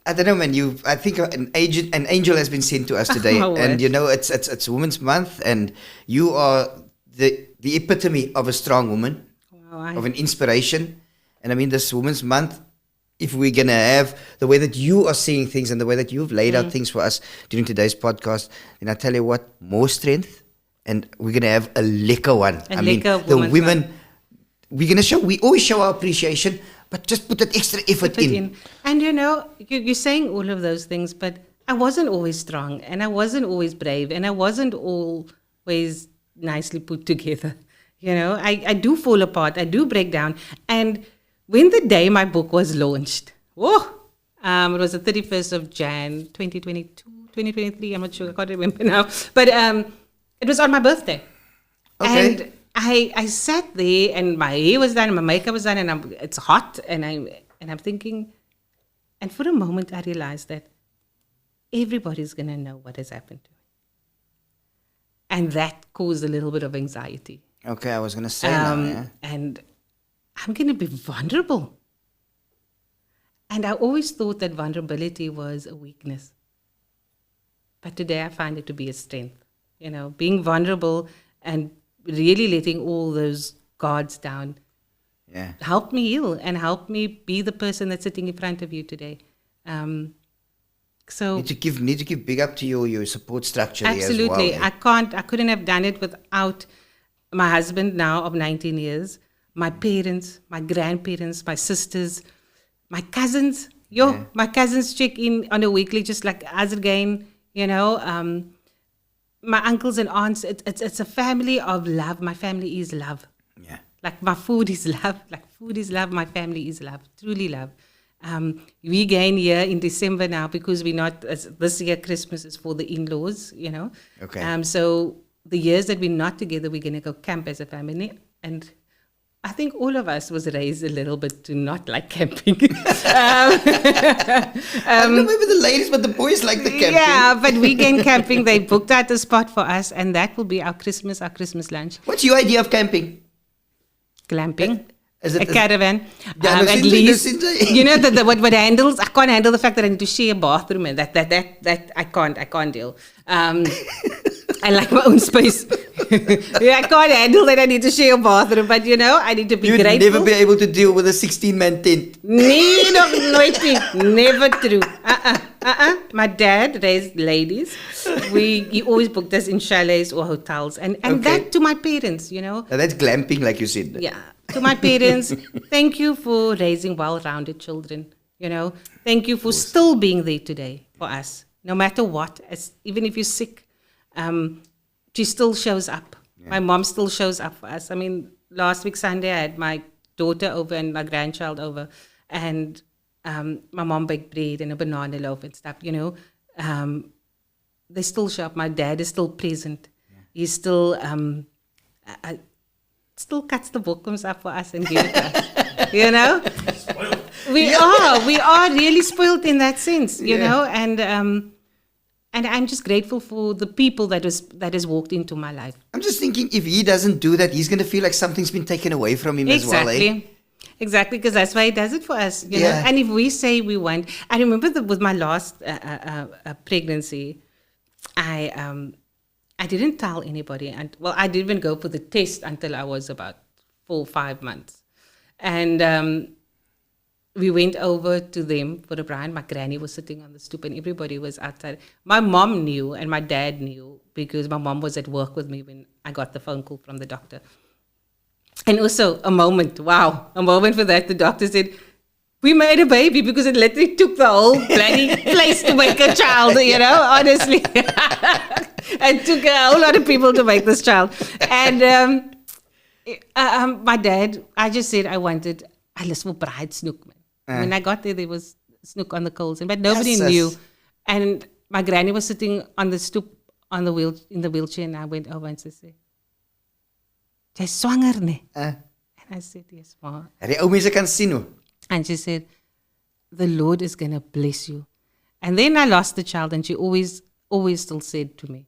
I don't know, man. I think an angel has been sent to us today, and it's Women's Month, and you are the epitome of a strong woman, of an inspiration. And I mean, this Women's Month, if we're going to have the way that you are seeing things and the way that you've laid out things for us during today's podcast, then I tell you what, more strength, and we're going to have a lekker one. The women, we always show our appreciation, but just put that extra effort in. And you're saying all of those things, but I wasn't always strong, and I wasn't always brave, and I wasn't always nicely put together. I do fall apart, I do break down. And when the day my book was launched, it was the 31st of Jan, 2022, 2023, I'm not sure, I can't remember now. But it was on my birthday. Okay. And I sat there, and my hair was done, and my makeup was done, and it's hot, and I'm thinking, and for a moment I realized that everybody's going to know what has happened to me. And that caused a little bit of anxiety. Okay, I was going to say that. And I'm going to be vulnerable. And I always thought that vulnerability was a weakness. But today I find it to be a strength. Being vulnerable and really letting all those guards down helped me heal and helped me be the person that's sitting in front of you today. So need to give big up to your support structure. Absolutely. There as well, I couldn't have done it without my husband now of 19 years, my parents, my grandparents, my sisters, my cousins. My cousins check in on a weekly, just like us again, my uncles and aunts. It's a family of love. My family is love. Yeah. Like my food is love. Like food is love. My family is love. Truly love. We gain here in December now because we're not, this year Christmas is for the in-laws, Okay. So the years that we're not together, we're going to go camp as a family. And I think all of us was raised a little bit to not like camping. I don't know, maybe the ladies, but the boys like the camping. Yeah, but weekend camping, they booked out a spot for us, and that will be our Christmas lunch. What's your idea of camping? Glamping. Is it a caravan, yeah, at least. What handles. I can't handle the fact that I need to share a bathroom, and that I can't deal. I like my own space. I can't handle that I need to share a bathroom, but I need to be grateful. You'd never be able to deal with a 16-man tent. Nee, never true. My dad raised ladies. He always booked us in chalets or hotels, and that to my parents, Now that's glamping, like you said. Yeah. To my parents, thank you for raising well-rounded children. Thank you for still being there today for us, no matter what. Even if you're sick, she still shows up. Yeah. My mom still shows up for us. I mean, last week Sunday, I had my daughter over and my grandchild over, and my mom baked bread and a banana loaf and stuff. They still show up. My dad is still present. Yeah. He's still. Still cuts the bookums up for us and gives it to us. We are really spoiled in that sense, and I'm just grateful for the people that has walked into my life. I'm just thinking, if he doesn't do that, he's going to feel like something's been taken away from him as well. Exactly, because that's why he does it for us, you know. And if we say we want, I remember with my last pregnancy, I didn't tell anybody, and I didn't even go for the test until I was about 4 or 5 months, and we went over to them for a bride. My granny was sitting on the stoop, and everybody was outside. My mom knew, and my dad knew, because my mom was at work with me when I got the phone call from the doctor. And also a moment for that. The doctor said, we made a baby, because it literally took the whole bloody place to make a child, honestly. It took a whole lot of people to make this child. And my dad, I just said I listened for bride snoek, man. When I got there was snoek on the coals, but nobody knew. And my granny was sitting on the stoep in the wheelchair, and I went over and said, "Jy's swanger, nee?" And I said, "Yes, ma." And she said, "The Lord is going to bless you." And then I lost the child, and she always still said to me,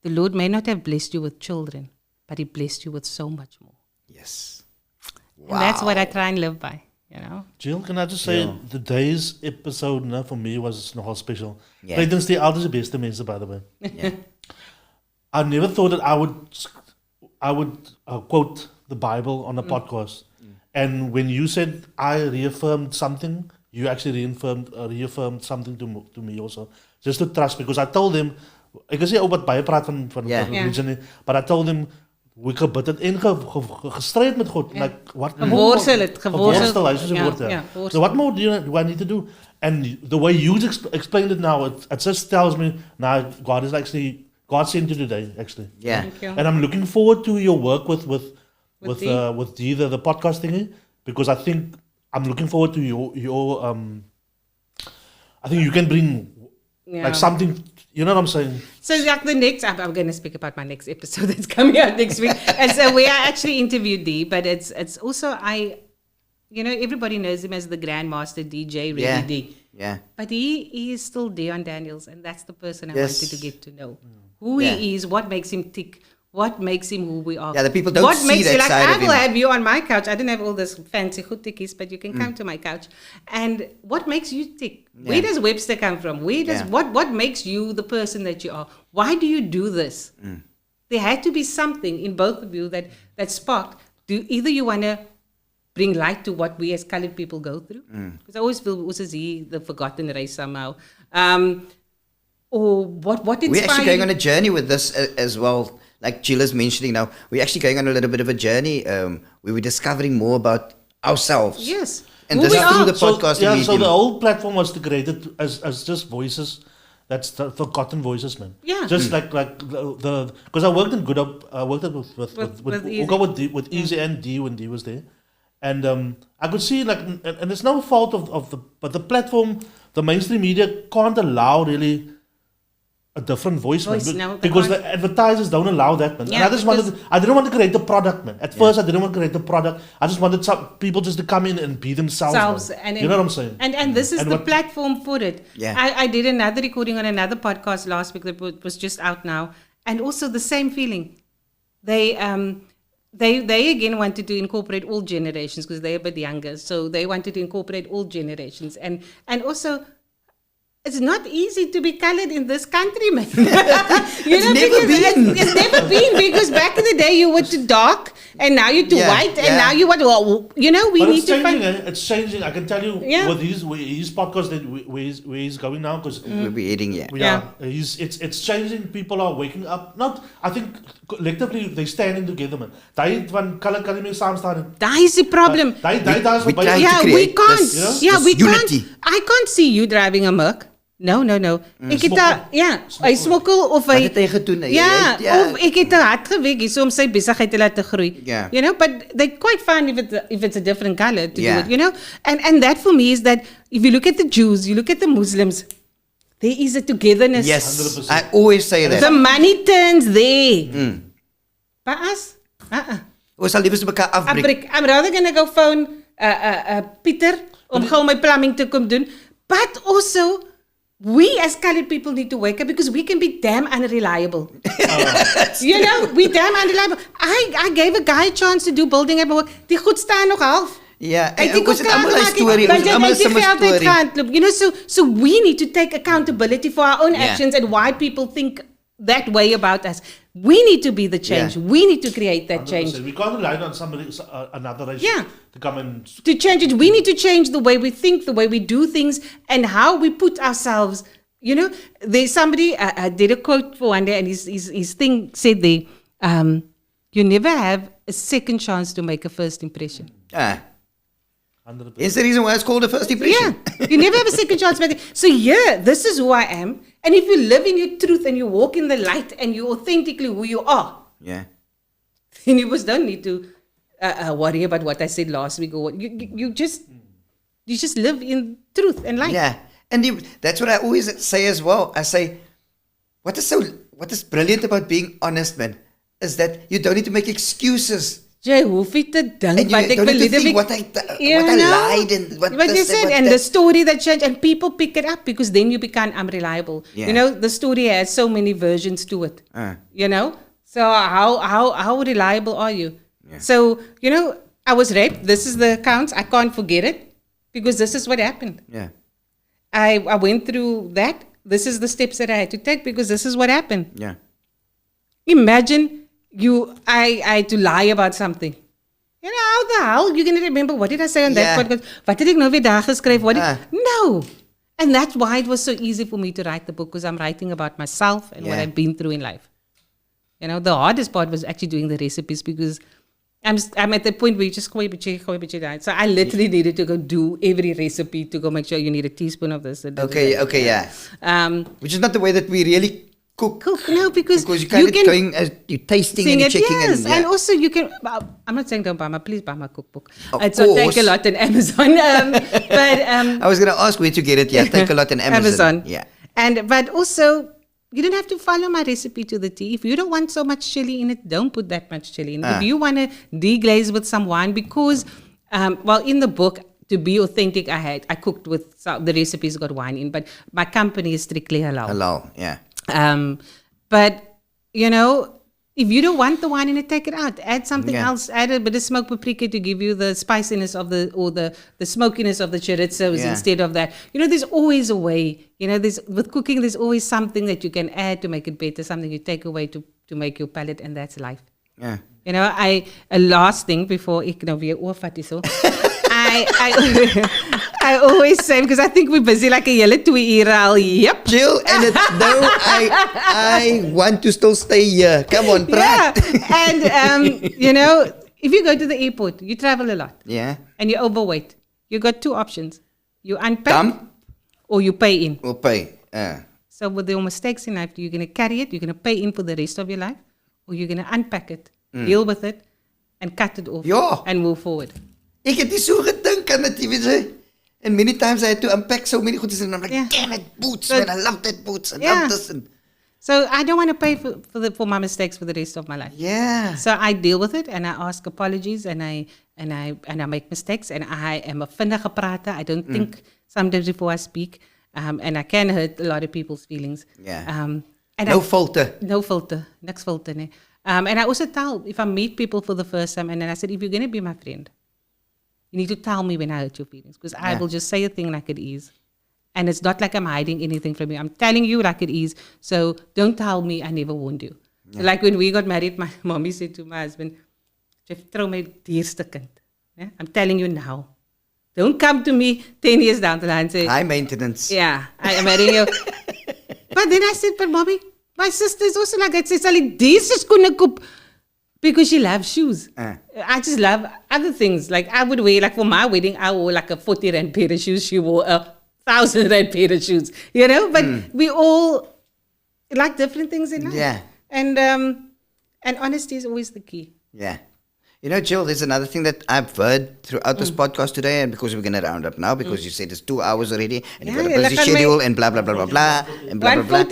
"The Lord may not have blessed you with children, but He blessed you with so much more." Yes. Wow. And that's what I try and live by, Jill, can I just say, today's episode for me was nogal special. Ek dink die ouders die beste mense, by the way. Yeah. I never thought that I would quote the Bible on a podcast. And when you said I reaffirmed something, you actually reaffirmed something to me also. Just to trust, because I told them, ek is nie ou wat baie praat van religion nie, but I told them, hoe ek gebid het en gestryd met God. Like, what Geworstel het. Geworstel, hy is die Ja, woord. ja, So what more do I need to do? And the way you explained it now, it just tells me, now God is actually, God sent you today, actually. Yeah. Thank you. And I'm looking forward to your work with Dee. the podcast thingy, because I think I'm looking forward to your I think you can bring like something, you know what I'm saying? So like the next, I'm going to speak about my next episode that's coming out next week. And so where I actually interviewed Dee, but it's also, everybody knows him as the Grandmaster DJ, really Yeah. Dee. Yeah. But he is still Deon Daniels, and that's the person I Yes. wanted to get to know. Who Yeah. he is, what makes him tick, what makes him who we are. Yeah, the people don't what see makes that you like, side I of will him. have you on my couch. I don't have all this fancy good tickies, but you can come to my couch. And what makes you tick? Where does Websta come from? Where does what makes you the person that you are? Why do you do this? There had to be something in both of you that sparked. Either you want to bring light to what we as colored people go through, because I always feel was he the forgotten race somehow, or what inspired? We're actually going on a journey with this as well. Like Jill is mentioning now, we're actually going on a little bit of a journey where we're discovering more about ourselves. Yes, And who this we is through are. the podcast So medium. the whole platform was created as just voices. That's the forgotten voices, man. Yeah. Just like the because I worked in Good Up. I worked with Easy and D when D was there, and I could see like and it's no fault of the platform, the mainstream media can't allow really a different voice, man, no, because can't. the advertisers don't allow that, man. Yeah, and I didn't want to create the product, man. At first, I didn't want to create the product. I just wanted some people just to come in and be themselves. Man. You know what I'm saying? And this is the platform for it. Yeah. I did another recording on another podcast last week that was just out now, and also the same feeling. They again wanted to incorporate all generations because they're a bit younger, so they wanted to incorporate all generations, and also. It's not easy to be colored in this country, man. It's never been because back in the day you were too dark and now you're too white and now you want we But need it's to changing, find. It's changing. I can tell you with his podcast where he's going now because We'll be heading, it's changing. People are waking up. I think collectively they standing together, man. Daai van color kan nie meer saam staan. That is the problem. We try to we create can't. this, we unity. can't. I can't see you driving a Merc. No. Ek het hy smokkel of hy Wat het hy gedoen? Of ek het 'n hart gewek hier om sy besigheid te laat groei. Yeah. But they quite fine if it's a different color to do Yeah. it, And that for me is that if you look at the Jews, you look at the Muslims, there is a togetherness. Yes, 100%. I always say that. The money turns there. By us, Ons sal liefst mekaar afbreek. I'm rather gonna go phone Pieter om gou my plumbing te kom doen. But also, we as colored people need to wake up because we can be damn unreliable. We damn unreliable. I gave a guy a chance to do building at my work. Die goed staan nog half. Ja, Hy en ons het almal 'n storie, ons het almal 'n storie. So we need to take accountability for our own actions and why people think that way about us. We need to be the change. We need to create that change. We can't rely on somebody, another race to come and to change it. We need to change the way we think, the way we do things, and how we put ourselves. There's somebody I did a quote for one day, and his thing said there, you never have a second chance to make a first impression. 100%. It's the reason why it's called a first impression. Yeah, you never have a second chance. So this is who I am. And if you live in your truth and you walk in the light and you're authentically who you are, Yeah. then you just don't need to worry about what I said last week or what. You just live in truth and light. Yeah. And that's what I always say as well. I say, what is brilliant about being honest, man, is that you don't need to make excuses. Jy hoef nie te dink And you don't need to think what I lied and what you this said, and the story that changed, and people pick it up because then you become unreliable. Yeah. The story has so many versions to it. So how reliable are you? Yeah. So I was raped. This is the accounts. I can't forget it because this is what happened. Yeah. I went through that. This is the steps that I had to take because this is what happened. Yeah. Imagine I had to lie about something. How the hell you going to remember? What did I say on that podcast? Wat het ek nou weer daar geskryf? No. And that's why it was so easy for me to write the book because I'm writing about myself and what I've been through in life. You know, the hardest part was actually doing the recipes because I'm at the point where you just right? So I literally needed to go do every recipe to go make sure you need a teaspoon of this. Okay, yeah. Which is not the way that we really cook. No, because you kind of going, you're tasting and you're checking. Yes, and also you can, I'm not saying don't buy please buy my cookbook. It's on Take a Lot on Amazon. I was going to ask where to get it. Yeah, Take a Lot on Amazon. Yeah. But also, you don't have to follow my recipe to the T. If you don't want so much chili in it, don't put that much chili in it. If you want to deglaze with some wine, because, in the book, to be authentic, I cooked with the recipes got wine in, but my company is strictly halal. Halal, yeah. But, you know, if you don't want the wine in it, take it out. Add something else. Add a bit of smoked paprika to give you the spiciness of the smokiness of the chorizos instead of that. You know, there's always a way. You know, with cooking, there's always something that you can add to make it better, something you take away to make your palate, and that's life. Yeah. You know, a last thing before ek nou weer oorvat hierso. I always say, because I think we're busy like a hele 2 ure al. Yep. Jill, and I want to still stay here. Come on, praat. Yeah. And, you know, if you go to the airport, you travel a lot. Yeah. And you're overweight. You got 2 options. You unpack or you pay in. Or pay. So with your mistakes in life, you're going to carry it, you're going to pay in for the rest of your life, or you're going to unpack it, deal with it, and cut it off and move forward. Ek het nie so gedink aan dit, jy weet jy. And many times I had to unpack so many goodies and I'm like, damn it, boots, man, I love that boots, I love this. So I don't want to pay for my mistakes for the rest of my life. Yeah. So I deal with it and I ask apologies and I make mistakes and I am a vinnige prater. I don't think sometimes before I speak, and I can hurt a lot of people's feelings. Yeah. And no filter. No filter. Niks filter, nee. And I also tell, if I meet people for the first time, and then I said, if you're going to be my friend, you need to tell me when I hurt your feelings, because I will just say a thing like it is. And it's not like I'm hiding anything from you. I'm telling you like it is. So don't tell me I never warned you. Yeah. Like when we got married, my mommy said to my husband, throw my dearste kind. Yeah? I'm telling you now. Don't come to me 10 years down the line and say, high maintenance. Yeah, I am marrying you. But then I said, but mommy, my sister is also like that. She says, this skoene koop. Because she loves shoes. I just love other things. Like I would wear, like for my wedding, I wore like a 40 rand pair of shoes. She wore a 1,000 rand pair of shoes. You know, but we all like different things in life. Yeah. And honesty is always the key. Yeah. You know, Jill, there's another thing that I've heard throughout this podcast today, and because we're going to round up now, because you said it's 2 hours already, and you've got a busy schedule, and blah, blah, blah, blah, blah, and blah, blah, blah.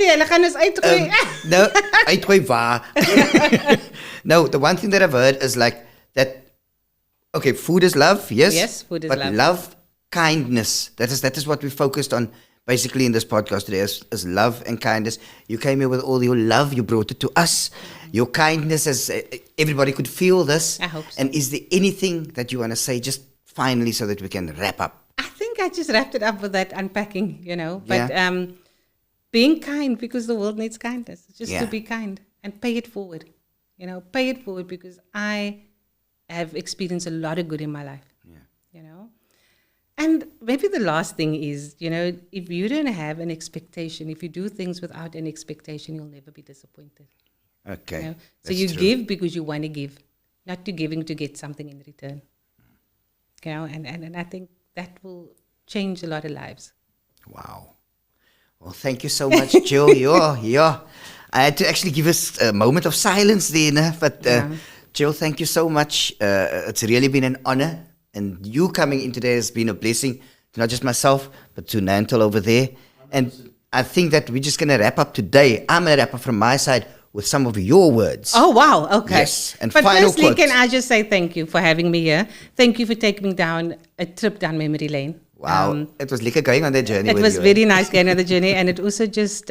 No, uitgooi waar. No, the one thing that I've heard is like that, okay, food is love, yes? Yes, food is love. But love, kindness, that is what we focused on basically in this podcast today, is love and kindness. You came here with all your love, you brought it to us. Your kindness, as everybody could feel this. I hope so. And is there anything that you want to say just finally so that we can wrap up? I think I just wrapped it up with that unpacking, you know. But being kind, because the world needs kindness. Just to be kind and pay it forward. You know, pay it forward, because I have experienced a lot of good in my life. Yeah. You know. And maybe the last thing is, you know, if you don't have an expectation, if you do things without an expectation, you'll never be disappointed. Okay. You know? So you give because you want to give, not to giving to get something in return. You know, and I think that will change a lot of lives. Wow. Well, thank you so much, Jill. Yeah. I had to actually give us a moment of silence there, but Jill, thank you so much. It's really been an honor, and you coming in today has been a blessing to not just myself, but to Nantel over there. And I think that we're just going to wrap up today. I'm going to wrap up from my side with some of your words. Oh, wow. Okay. Yes. And but final firstly, quote. Can I just say thank you for having me here. Thank you for taking me down a trip down memory lane. Wow. It was lekker going on that journey. It was very nice going on the journey. And it also just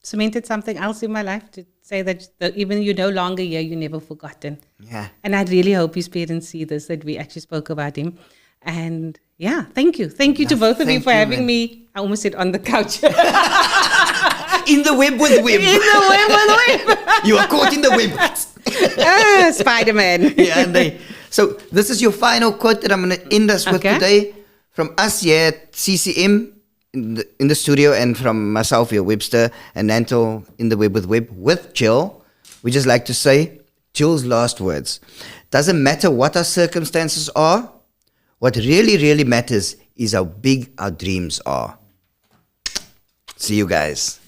cemented something else in my life, to say that even you're no longer here, you're never forgotten. Yeah. And I really hope his parents see this, that we actually spoke about him. And yeah, thank you. Thank you to both of you for having me. I almost said on the couch. In the web with web. In the web with web. You are caught in the web. Spider-Man. Yeah, so this is your final quote that I'm going to end us with today. From us here at CCM in the studio, and from myself here, Websta, and Nantel in the web with Jill. we just like to say, Jules' last words. Doesn't matter what our circumstances are. What really, really matters is how big our dreams are. See you guys.